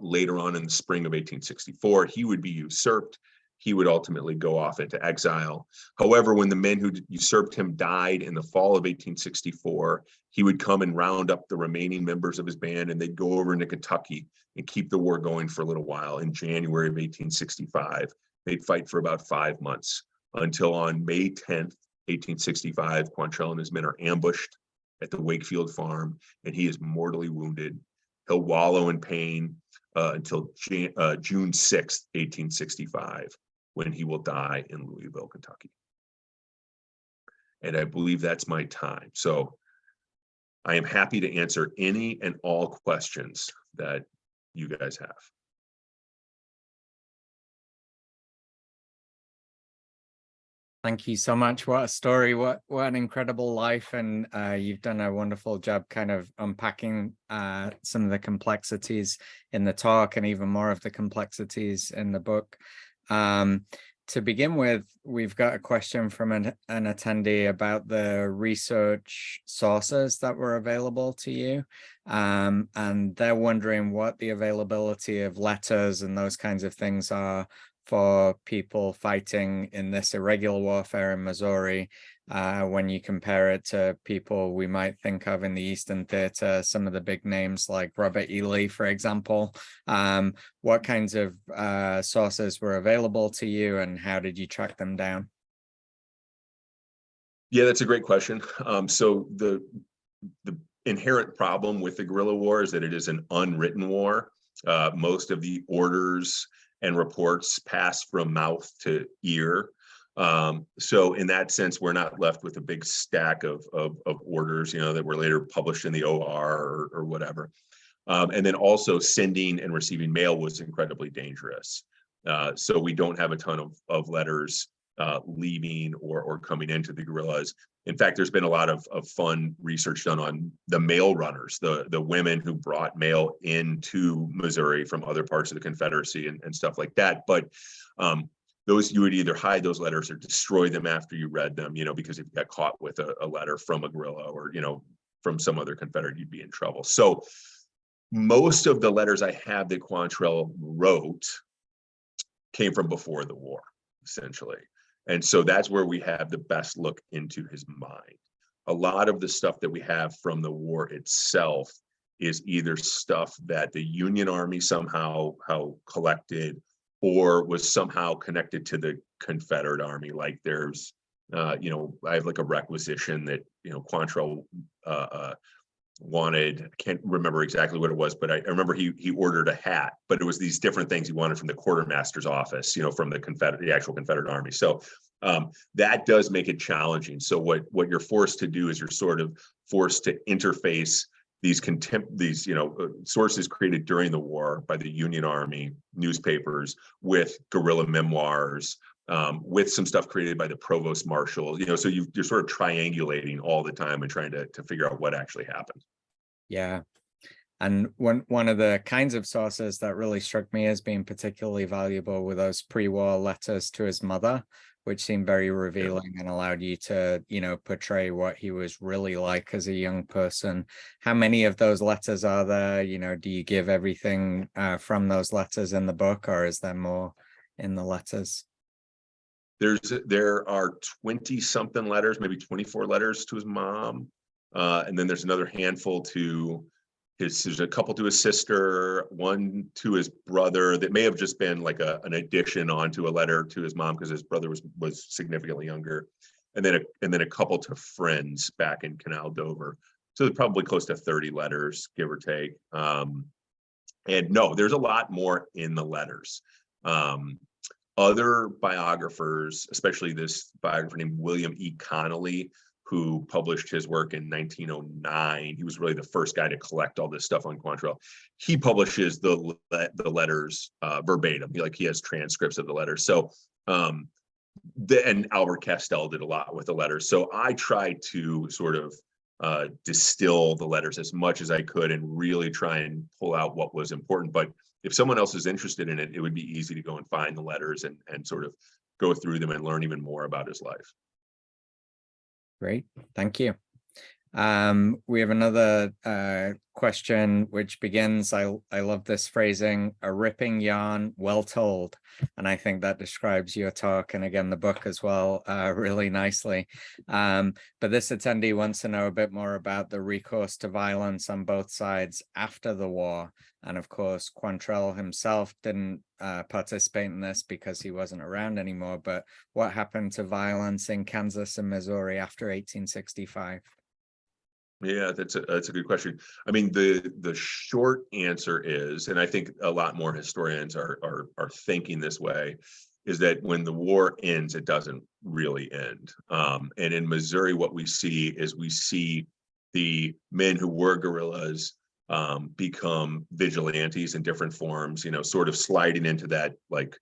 later on in the spring of 1864. He would be usurped. He would ultimately go off into exile. However, when the men who usurped him died in the fall of 1864, he would come and round up the remaining members of his band, and they'd go over into Kentucky and keep the war going for a little while. In January of 1865, they'd fight for about 5 months, until on May 10th, 1865, Quantrell and his men are ambushed at the Wakefield farm, and he is mortally wounded. He'll wallow in pain until June 6th, 1865, when he will die in Louisville, Kentucky. And I believe that's my time. So I am happy to answer any and all questions that you guys have. Thank you so much. What a story. What an incredible life. And you've done a wonderful job kind of unpacking some of the complexities in the talk and even more of the complexities in the book. To begin with, we've got a question from an attendee about the research sources that were available to you. And they're wondering what the availability of letters and those kinds of things are for people fighting in this irregular warfare in Missouri, when you compare it to people we might think of in the Eastern Theater, some of the big names like Robert E. Lee, for example. What kinds of sources were available to you, and how did you track them down? Yeah, that's a great question. So the inherent problem with the guerrilla war is that it is an unwritten war. Most of the orders and reports pass from mouth to ear. So in that sense, we're not left with a big stack of orders, that were later published in the OR or whatever. And then also sending and receiving mail was incredibly dangerous. So we don't have a ton of letters leaving or coming into the guerrillas. In fact, there's been a lot of fun research done on the mail runners, the women who brought mail into Missouri from other parts of the Confederacy and stuff like that. But those, you would either hide those letters or destroy them after you read them, because if you got caught with a letter from a guerrilla or, from some other Confederate, you'd be in trouble. So most of the letters I have that Quantrill wrote came from before the war, essentially. And so that's where we have the best look into his mind. A lot of the stuff that we have from the war itself is either stuff that the Union Army somehow collected or was somehow connected to the Confederate Army. Like there's, I have like a requisition that, Quantrill wanted. I can't remember exactly what it was, but I remember he ordered a hat, but it was these different things he wanted from the quartermaster's office, from the actual Confederate Army. So that does make it challenging. So what you're forced to do is you're sort of forced to interface these sources created during the war by the Union Army newspapers with guerrilla memoirs, with some stuff created by the provost marshal, so you're sort of triangulating all the time and trying to figure out what actually happened. Yeah. And one of the kinds of sources that really struck me as being particularly valuable were those pre-war letters to his mother, which seemed very revealing and allowed you to, portray what he was really like as a young person. How many of those letters are there? Do you give everything from those letters in the book, or is there more in the letters? There are 20 something letters, maybe 24 letters to his mom. And then there's another handful to there's a couple to his sister, one to his brother that may have just been like an addition onto a letter to his mom because his brother was significantly younger. And then a couple to friends back in Canal Dover. So there's probably close to 30 letters, give or take. And no, there's a lot more in the letters. Other biographers, especially this biographer named William E. Connolly, who published his work in 1909. He was really the first guy to collect all this stuff on Quantrill. He publishes the letters verbatim. He has transcripts of the letters. So, and Albert Castell did a lot with the letters. So I tried to sort of distill the letters as much as I could and really try and pull out what was important. But if someone else is interested in it, it would be easy to go and find the letters and sort of go through them and learn even more about his life. Great, thank you. We have another question which begins, I love this phrasing, a ripping yarn well told. And I think that describes your talk and again the book as well really nicely. But this attendee wants to know a bit more about the recourse to violence on both sides after the war. And of course, Quantrill himself didn't participate in this because he wasn't around anymore. But what happened to violence in Kansas and Missouri after 1865? Yeah, that's a good question. I mean, the short answer is, and I think a lot more historians are thinking this way, is that when the war ends, it doesn't really end. And in Missouri, what we see is we see the men who were guerrillas become vigilantes in different forms, sort of sliding into that like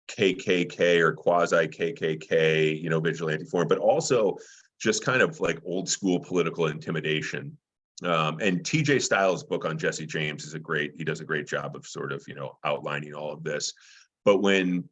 KKK or quasi KKK, vigilante form, but also just kind of like old school political intimidation. And TJ Styles' book on Jesse James he does a great job of sort of, outlining all of this. But when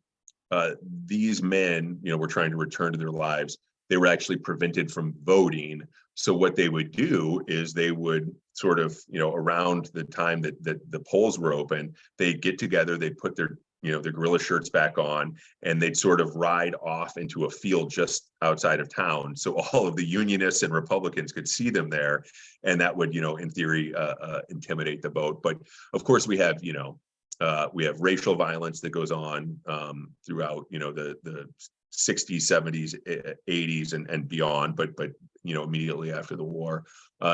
these men, were trying to return to their lives, they were actually prevented from voting. So what they would do is they would sort of, around the time that the polls were open, they'd get together, they'd put their guerrilla shirts back on, and they'd sort of ride off into a field just outside of town. So all of the Unionists and Republicans could see them there. And that would, in theory, intimidate the vote. But of course, we have racial violence that goes on throughout, the 60s, 70s, 80s, and beyond. But immediately after the war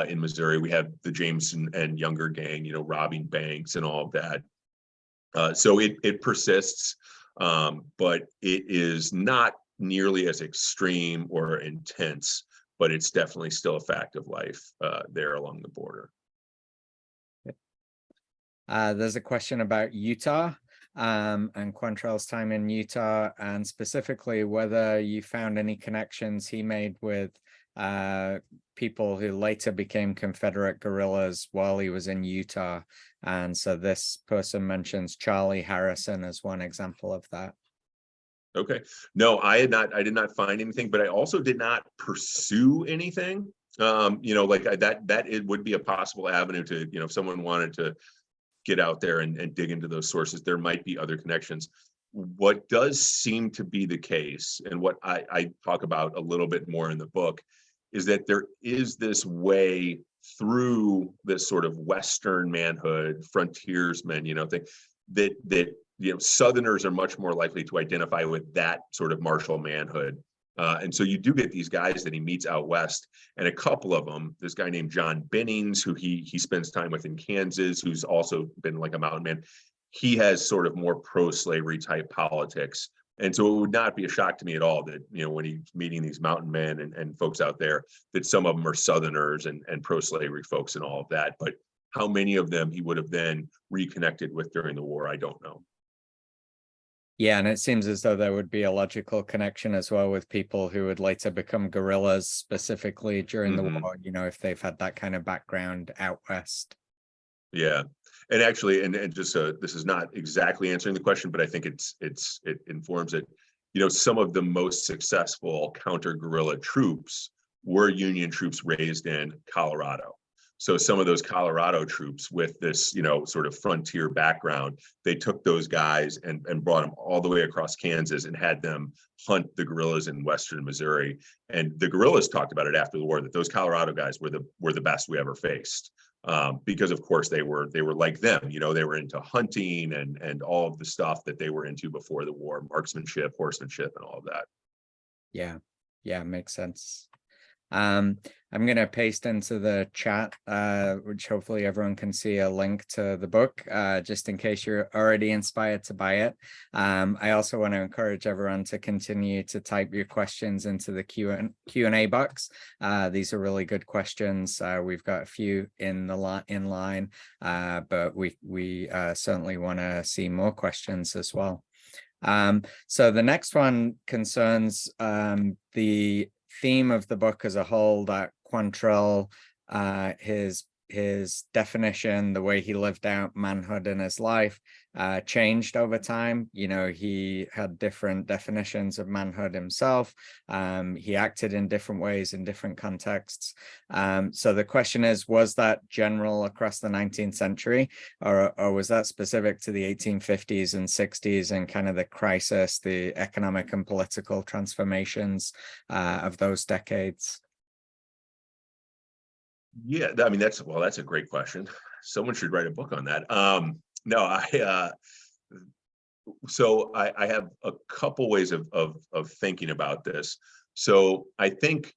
in Missouri, we have the Jameson and Younger gang, robbing banks and all of that. So it persists, but it is not nearly as extreme or intense, but it's definitely still a fact of life there along the border. There's a question about Utah and Quantrell's time in Utah, and specifically whether you found any connections he made with people who later became Confederate guerrillas while he was in Utah. And so this person mentions Charlie Harrison as one example of that. Okay. No, I did not find anything, but I also did not pursue anything. It would be a possible avenue to, if someone wanted to get out there and dig into those sources, there might be other connections. What does seem to be the case, and what I talk about a little bit more in the book, is that there is this way through this sort of Western manhood, frontiersmen, thing that Southerners are much more likely to identify with that sort of martial manhood. And so you do get these guys that he meets out west, and a couple of them, this guy named John Bennings, who he spends time with in Kansas, who's also been like a mountain man. He has sort of more pro-slavery type politics. And so it would not be a shock to me at all that, when he's meeting these mountain men and folks out there, that some of them are Southerners and pro-slavery folks and all of that. But how many of them he would have then reconnected with during the war, I don't know. Yeah, and it seems as though there would be a logical connection as well with people who would later become guerrillas, specifically during the war, if they've had that kind of background out west. Yeah. And actually, and just this is not exactly answering the question, but I think it informs it. Some of the most successful counter-guerrilla troops were Union troops raised in Colorado. So some of those Colorado troops with this, sort of frontier background, they took those guys and brought them all the way across Kansas and had them hunt the guerrillas in Western Missouri. And the guerrillas talked about it after the war, that those Colorado guys were the best we ever faced. Because of course they were like them, they were into hunting and all of the stuff that they were into before the war, marksmanship, horsemanship, and all of that. Yeah, makes sense. I'm going to paste into the chat, which hopefully everyone can see, a link to the book, just in case you're already inspired to buy it. I also want to encourage everyone to continue to type your questions into the Q&A box. These are really good questions. We've got a few in line, but we certainly want to see more questions as well. So the next one concerns the theme of the book as a whole, that Quantrell, his definition, the way he lived out manhood in his life, changed over time. He had different definitions of manhood himself. He acted in different ways in different contexts. So the question is, was that general across the 19th century, or was that specific to the 1850s and 60s and kind of the crisis, the economic and political transformations of those decades? Yeah, I mean, that's a great question. Someone should write a book on that. No, so I have a couple ways of thinking about this. So I think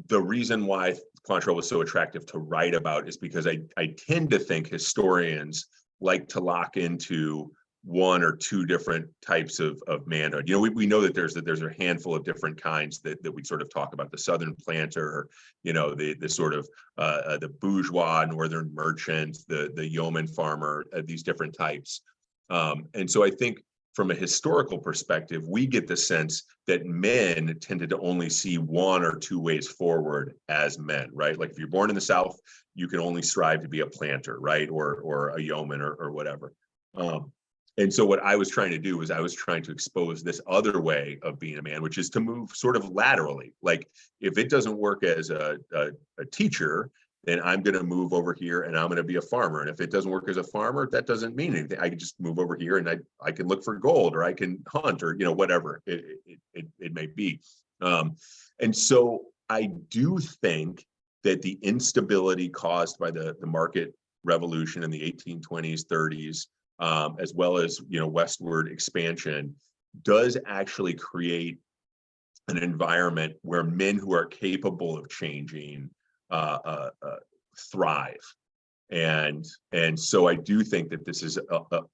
the reason why Quantrill was so attractive to write about is because I tend to think historians like to lock into one or two different types of manhood. You know, we know that there's a handful of different kinds that we sort of talk about: the Southern planter, you know, the sort of the bourgeois Northern merchant, the yeoman farmer, these different types. And so I think from a historical perspective, we get the sense that men tended to only see one or two ways forward as men, right? Like if you're born in the South, you can only strive to be a planter, right? Or a yeoman or whatever. And so what I was trying to do was I was trying to expose this other way of being a man, which is to move sort of laterally. Like if it doesn't work as a teacher, then I'm going to move over here and I'm going to be a farmer. And if it doesn't work as a farmer, that doesn't mean anything. I can just move over here and I can look for gold, or I can hunt, or, you know, whatever it may be. And so I do think that the instability caused by the market revolution in the 1820s, 30s, as well as, you know, westward expansion, does actually create an environment where men who are capable of changing thrive. And so I do think that this is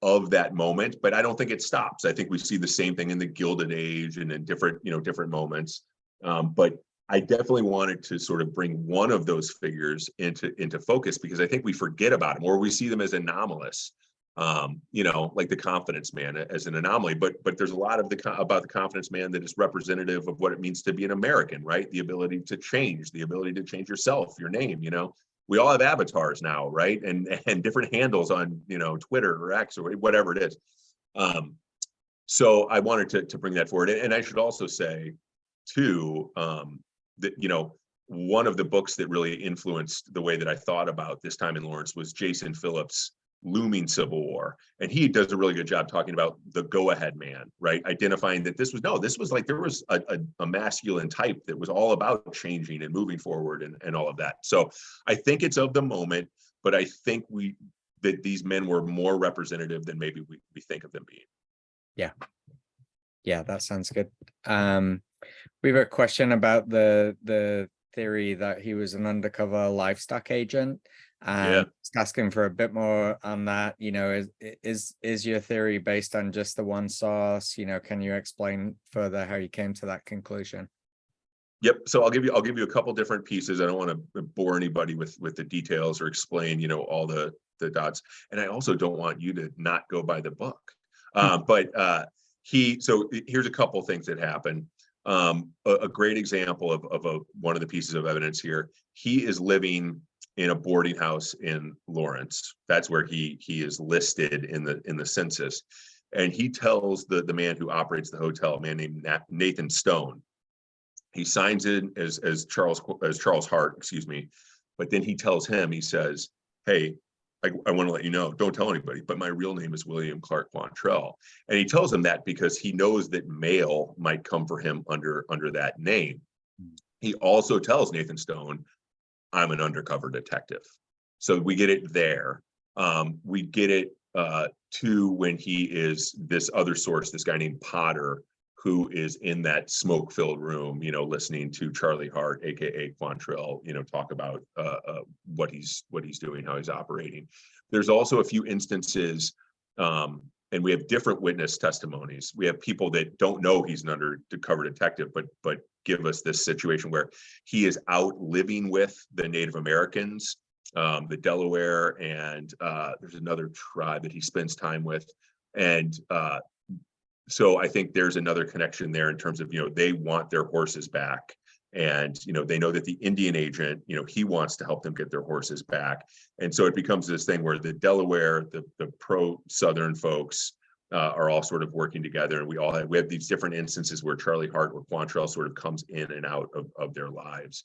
of that moment, but I don't think it stops. I think we see the same thing in the Gilded Age and in different, you know, different moments. But I definitely wanted to sort of bring one of those figures into focus, because I think we forget about them, or we see them as anomalous. You know, like the Confidence Man as an anomaly, but there's a lot of about the Confidence Man that is representative of what it means to be an American, right? The ability to change, the ability to change yourself, your name. You know, we all have avatars now, right? And different handles on, you know, Twitter or X or whatever it is. So I wanted to bring that forward, and I should also say, too, that, you know, one of the books that really influenced the way that I thought about this time in Lawrence was Jason Phillips' Looming Civil War. And he does a really good job talking about the go-ahead man, right? Identifying that this was like, there was a masculine type that was all about changing and moving forward and all of that. So I think it's of the moment, but I think that these men were more representative than maybe we think of them being. Yeah, that sounds good. We have a question about the theory that he was an undercover livestock agent, and just asking for a bit more on that. You know, is your theory based on just the one source? You know, can you explain further how you came to that conclusion? Yep. So I'll give you a couple different pieces. I don't want to bore anybody with the details or explain, you know, all the dots. And I also don't want you to not go by the book. But so here's a couple things that happen. A great example of one of the pieces of evidence here. He is living in a boarding house in Lawrence. That's where he is listed in the census. And he tells the man who operates the hotel, a man named Nathan Stone. He signs in as Charles Hart, excuse me. But then he tells him, he says, "Hey, I want to let you know, don't tell anybody, but my real name is William Clark Quantrill." And he tells him that because he knows that mail might come for him under that name. He also tells Nathan Stone, "I'm an undercover detective." So we get it there. We get it too when he is this other source, this guy named Potter, who is in that smoke-filled room, you know, listening to Charlie Hart, aka Quantrill, you know, talk about what he's doing, how he's operating. There's also a few instances, and we have different witness testimonies. We have people that don't know he's an undercover detective, but give us this situation where he is out living with the Native Americans, the Delaware, and there's another tribe that he spends time with, and so I think there's another connection there in terms of, you know, they want their horses back. And, you know, they know that the Indian agent, you know, he wants to help them get their horses back. And so it becomes this thing where the Delaware, the pro-Southern folks are all sort of working together. And we have these different instances where Charlie Hart or Quantrill sort of comes in and out of their lives.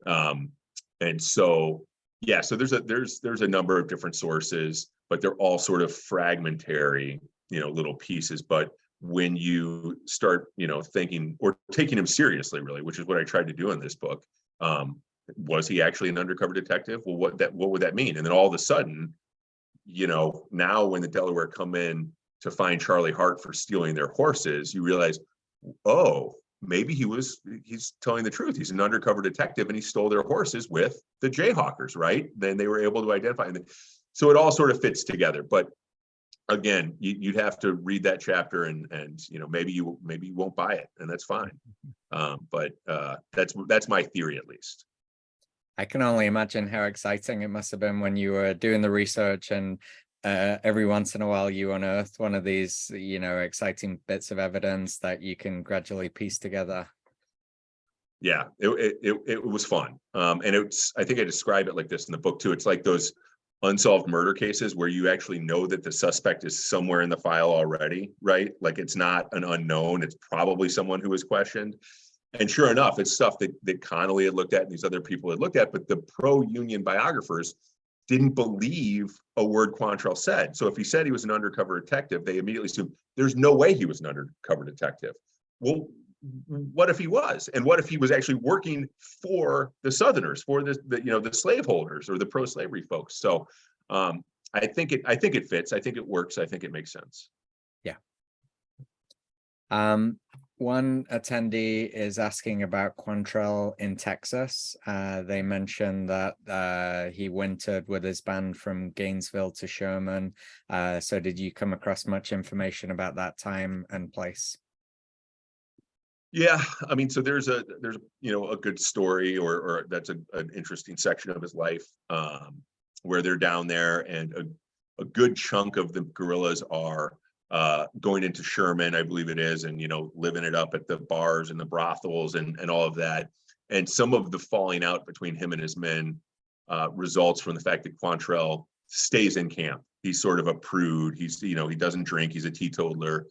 And so, yeah, so there's a number of different sources, but they're all sort of fragmentary, you know, little pieces. But when you start, you know, thinking or taking him seriously, really, which is what I tried to do in this book, was he actually an undercover detective? Well, what would that mean? And then all of a sudden, you know, now when the Delaware come in to find Charlie Hart for stealing their horses, you realize, oh, maybe he's telling the truth. He's an undercover detective and he stole their horses with the Jayhawkers, right? Then they were able to identify them. So it all sort of fits together. But again, you'd have to read that chapter and maybe you won't buy it, and that's fine. But that's my theory, at least. I can only imagine how exciting it must have been when you were doing the research and every once in a while you unearthed one of these, exciting bits of evidence that you can gradually piece together. Yeah, it was fun. And I think I describe it like this in the book too. It's like those unsolved murder cases where you actually know that the suspect is somewhere in the file already, right? Like it's not an unknown, it's probably someone who was questioned. And sure enough, it's stuff that Connolly had looked at and these other people had looked at, but the pro-union biographers didn't believe a word Quantrill said. So if he said he was an undercover detective, they immediately assumed there's no way he was an undercover detective. Well, what if he was? And what if he was actually working for the Southerners, for the slaveholders or the pro-slavery folks? So I think it fits. I think it works. I think it makes sense. Yeah. One attendee is asking about Quantrill in Texas. They mentioned that he wintered with his band from Gainesville to Sherman. So did you come across much information about that time and place? Yeah, I mean, so there's a good story, or that's an interesting section of his life, where they're down there, and a good chunk of the guerrillas are going into Sherman, I believe it is, and living it up at the bars and the brothels and all of that. And some of the falling out between him and his men results from the fact that Quantrill stays in camp. He's sort of a prude. He's he doesn't drink. He's a teetotaler.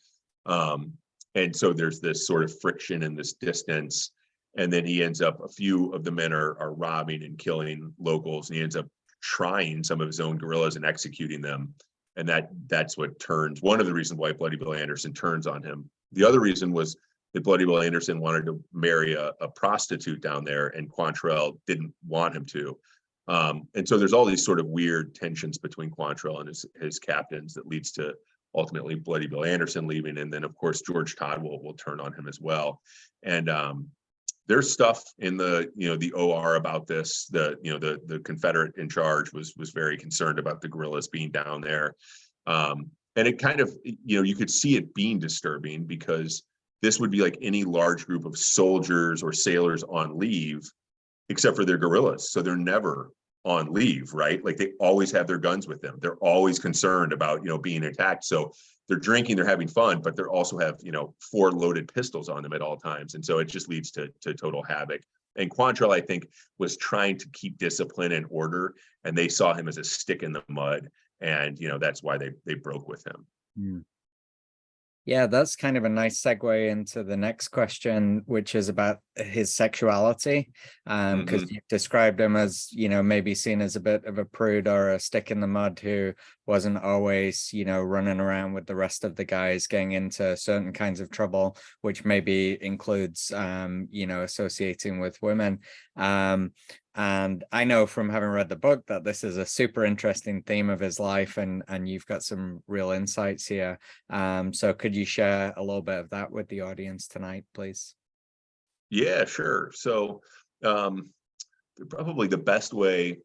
And so there's this sort of friction and this distance. And then he ends up, a few of the men are robbing and killing locals, and he ends up trying some of his own guerrillas and executing them. And that's what turns, one of the reasons why Bloody Bill Anderson turns on him. The other reason was that Bloody Bill Anderson wanted to marry a prostitute down there, and Quantrill didn't want him to. And so there's all these sort of weird tensions between Quantrill and his captains that leads to ultimately Bloody Bill Anderson leaving. And then of course, George Todd will turn on him as well. And there's stuff in the OR about this. The Confederate in charge was very concerned about the guerrillas being down there. And it kind of, you could see it being disturbing, because this would be like any large group of soldiers or sailors on leave, except for their guerrillas. So they're never on leave, right? Like they always have their guns with them. They're always concerned about, being attacked. So they're drinking, they're having fun, but they also have, 4 loaded pistols on them at all times. And so it just leads to total havoc. And Quantrill, I think, was trying to keep discipline and order, and they saw him as a stick in the mud. And, that's why they broke with him. Mm. Yeah, that's kind of a nice segue into the next question, which is about his sexuality. Because you've described him as, maybe seen as a bit of a prude or a stick in the mud who wasn't always, running around with the rest of the guys, getting into certain kinds of trouble, which maybe includes, associating with women. And I know from having read the book that this is a super interesting theme of his life, and you've got some real insights here. So could you share a little bit of that with the audience tonight, please? Yeah, sure. So probably the best way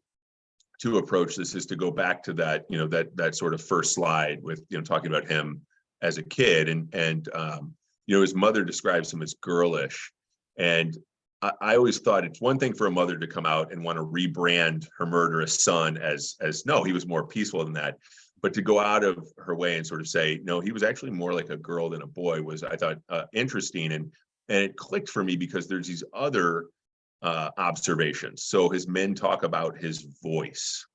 to approach this is to go back to that, that sort of first slide with, talking about him as a kid, and his mother describes him as girlish. And I always thought it's one thing for a mother to come out and want to rebrand her murderous son as no, he was more peaceful than that. But to go out of her way and sort of say, no, he was actually more like a girl than a boy, was, I thought, interesting. And it clicked for me because there's these other observations. So his men talk about his voice,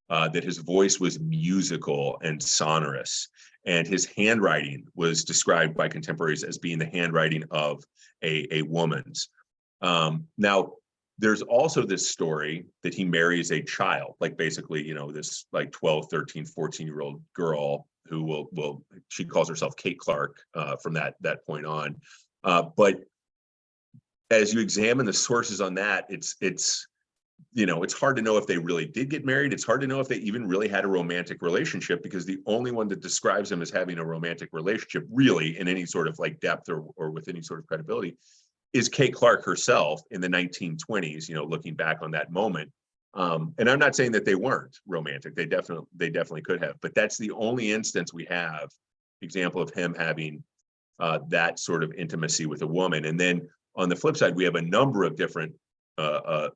that his voice was musical and sonorous. And his handwriting was described by contemporaries as being the handwriting of a woman's. Now, there's also this story that he marries a child, like basically, this like 12, 13, 14-year-old girl who she calls herself Kate Clark from that point on. But as you examine the sources on that, it's hard to know if they really did get married. It's hard to know if they even really had a romantic relationship, because the only one that describes him as having a romantic relationship really in any sort of like depth or with any sort of credibility is Kay Clark herself in the 1920s, looking back on that moment. And I'm not saying that they weren't romantic. They definitely could have, but that's the only instance we have example of him having that sort of intimacy with a woman. And then on the flip side, we have a number of different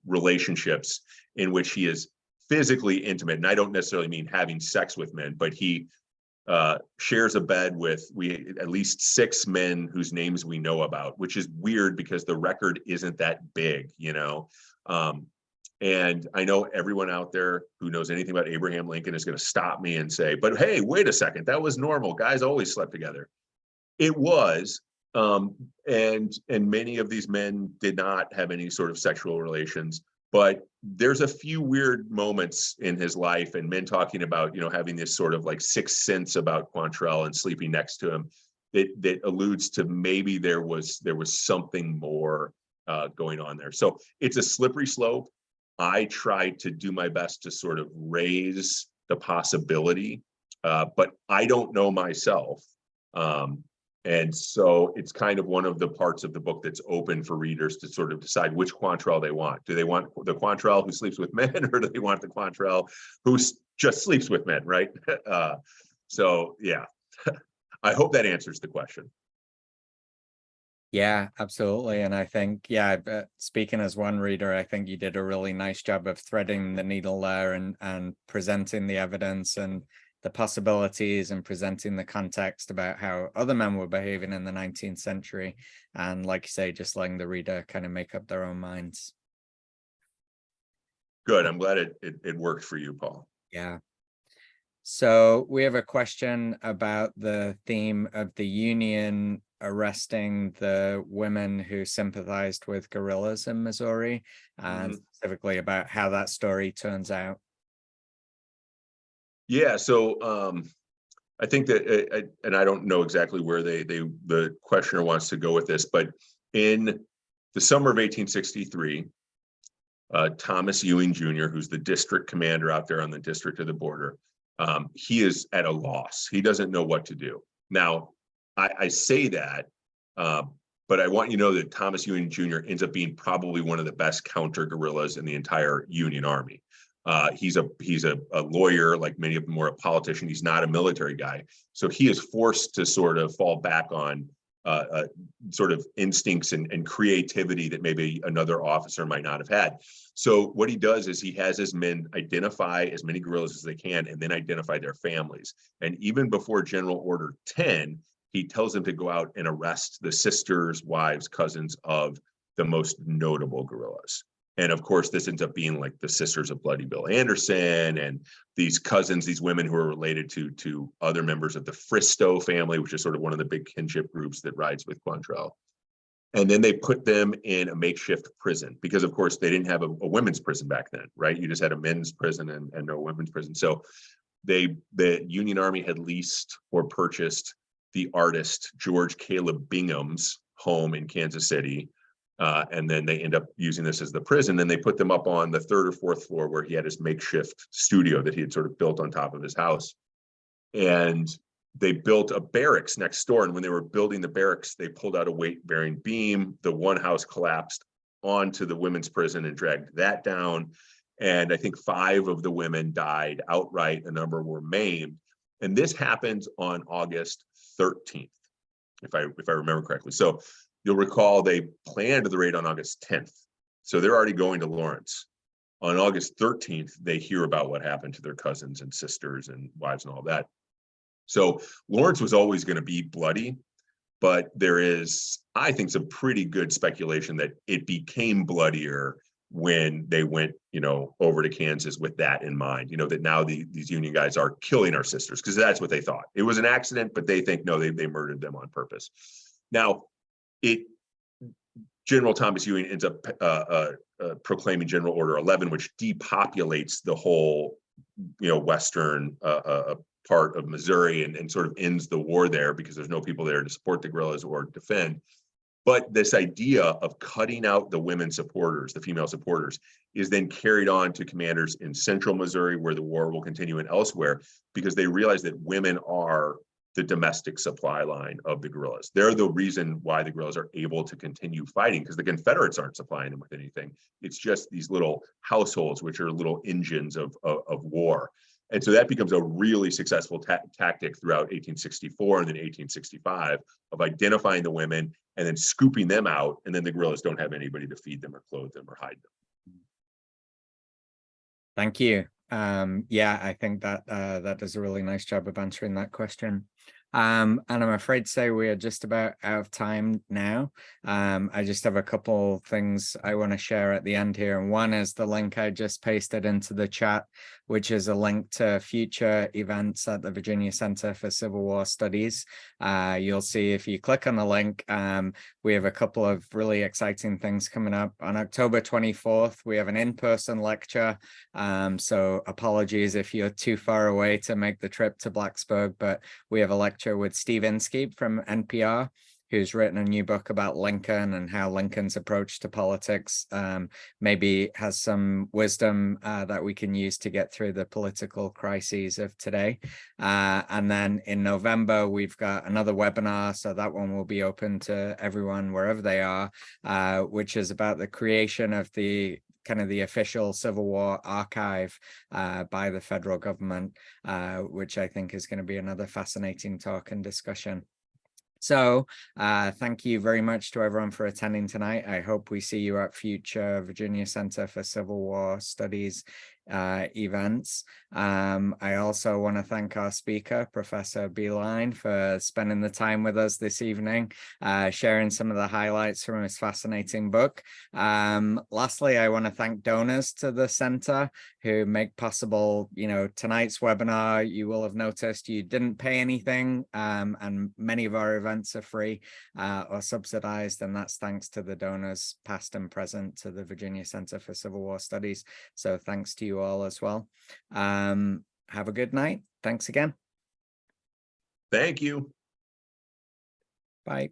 relationships in which he is physically intimate. And I don't necessarily mean having sex with men, but he shares a bed with at least 6 men whose names we know about, which is weird because the record isn't that big, and I know everyone out there who knows anything about Abraham Lincoln is going to stop me and say, but hey, wait a second, that was normal. Guys always slept together. It was, and many of these men did not have any sort of sexual relations. But there's a few weird moments in his life, and men talking about, having this sort of like sixth sense about Quantrell and sleeping next to him that alludes to maybe there was something more going on there. So it's a slippery slope. I try to do my best to sort of raise the possibility, but I don't know myself. And so it's kind of one of the parts of the book that's open for readers to sort of decide which Quantrell they want. Do they want the Quantrell who sleeps with men, or do they want the Quantrell who just sleeps with men, right? So, yeah, I hope that answers the question. Yeah, absolutely. And I think, speaking as one reader, I think you did a really nice job of threading the needle there and presenting the evidence and the possibilities and presenting the context about how other men were behaving in the 19th century. And like you say, just letting the reader kind of make up their own minds. Good. I'm glad it worked for you, Paul. Yeah. So we have a question about the theme of the Union arresting the women who sympathized with guerrillas in Missouri, and specifically about how that story turns out. Yeah, so I think that, and I don't know exactly where the questioner wants to go with this, but in the summer of 1863, Thomas Ewing Jr., who's the district commander out there on the District of the Border, he is at a loss. He doesn't know what to do. Now, I say that, but I want you to know that Thomas Ewing Jr. ends up being probably one of the best counter guerrillas in the entire Union Army. He's a lawyer, like many of them were a politician. He's not a military guy. So he is forced to sort of fall back on sort of instincts and creativity that maybe another officer might not have had. So what he does is he has his men identify as many guerrillas as they can and then identify their families. And even before General Order 10, he tells them to go out and arrest the sisters, wives, cousins of the most notable guerrillas. And of course, this ends up being like the Sisters of Bloody Bill Anderson and these cousins, these women who are related to other members of the Fristow family, which is sort of one of the big kinship groups that rides with Quantrell. And then they put them in a makeshift prison because, of course, they didn't have a women's prison back then, right? You just had a men's prison and no women's prison. So the Union Army had leased or purchased the artist George Caleb Bingham's home in Kansas City. And then they end up using this as the prison. And they put them up on the 3rd or 4th floor where he had his makeshift studio that he had sort of built on top of his house. And they built a barracks next door. And when they were building the barracks, they pulled out a weight-bearing beam. The one house collapsed onto the women's prison and dragged that down. And I think 5 of the women died outright. A number were maimed. And this happens on August 13th, if I remember correctly. So you'll recall they planned the raid on August 10th. So they're already going to Lawrence. On August 13th, they hear about what happened to their cousins and sisters and wives and all that. So Lawrence was always going to be bloody, but there is, I think, some pretty good speculation that it became bloodier when they went, over to Kansas with that in mind, that now these Union guys are killing our sisters, because that's what they thought. It was an accident, but they think, no, they murdered them on purpose. Now, General Thomas Ewing ends up proclaiming General Order 11, which depopulates the whole, western part of Missouri and sort of ends the war there because there's no people there to support the guerrillas or defend. But this idea of cutting out the women supporters, the female supporters, is then carried on to commanders in central Missouri, where the war will continue, and elsewhere, because they realize that women are the domestic supply line of the guerrillas. They're the reason why the guerrillas are able to continue fighting, because the Confederates aren't supplying them with anything. It's just these little households, which are little engines of war. And so that becomes a really successful tactic throughout 1864 and then 1865 of identifying the women and then scooping them out. And then the guerrillas don't have anybody to feed them or clothe them or hide them. Thank you. Yeah, I think that that does a really nice job of answering that question. And I'm afraid to say we are just about out of time now. I just have a couple things I want to share at the end here. And one is the link I just pasted into the chat, which is a link to future events at the Virginia Center for Civil War Studies. You'll see if you click on the link, we have a couple of really exciting things coming up. On October 24th, we have an in-person lecture. So apologies if you're too far away to make the trip to Blacksburg, but we have a lecture with Steve Inskeep from NPR, who's written a new book about Lincoln and how Lincoln's approach to politics maybe has some wisdom that we can use to get through the political crises of today. And then in November, we've got another webinar. So that one will be open to everyone wherever they are, which is about the creation of the kind of the official Civil War archive by the federal government, which I think is going to be another fascinating talk and discussion. So thank you very much to everyone for attending tonight. I hope we see you at future Virginia Center for Civil War Studies events. I also want to thank our speaker, Professor Beeline, for spending the time with us this evening, sharing some of the highlights from his fascinating book. Lastly, I want to thank donors to the center who make possible, tonight's webinar. You will have noticed you didn't pay anything, and many of our events are free or subsidized, and that's thanks to the donors past and present to the Virginia Center for Civil War Studies. So thanks to you all as well. Have a good night. Thanks again. Thank you. Bye.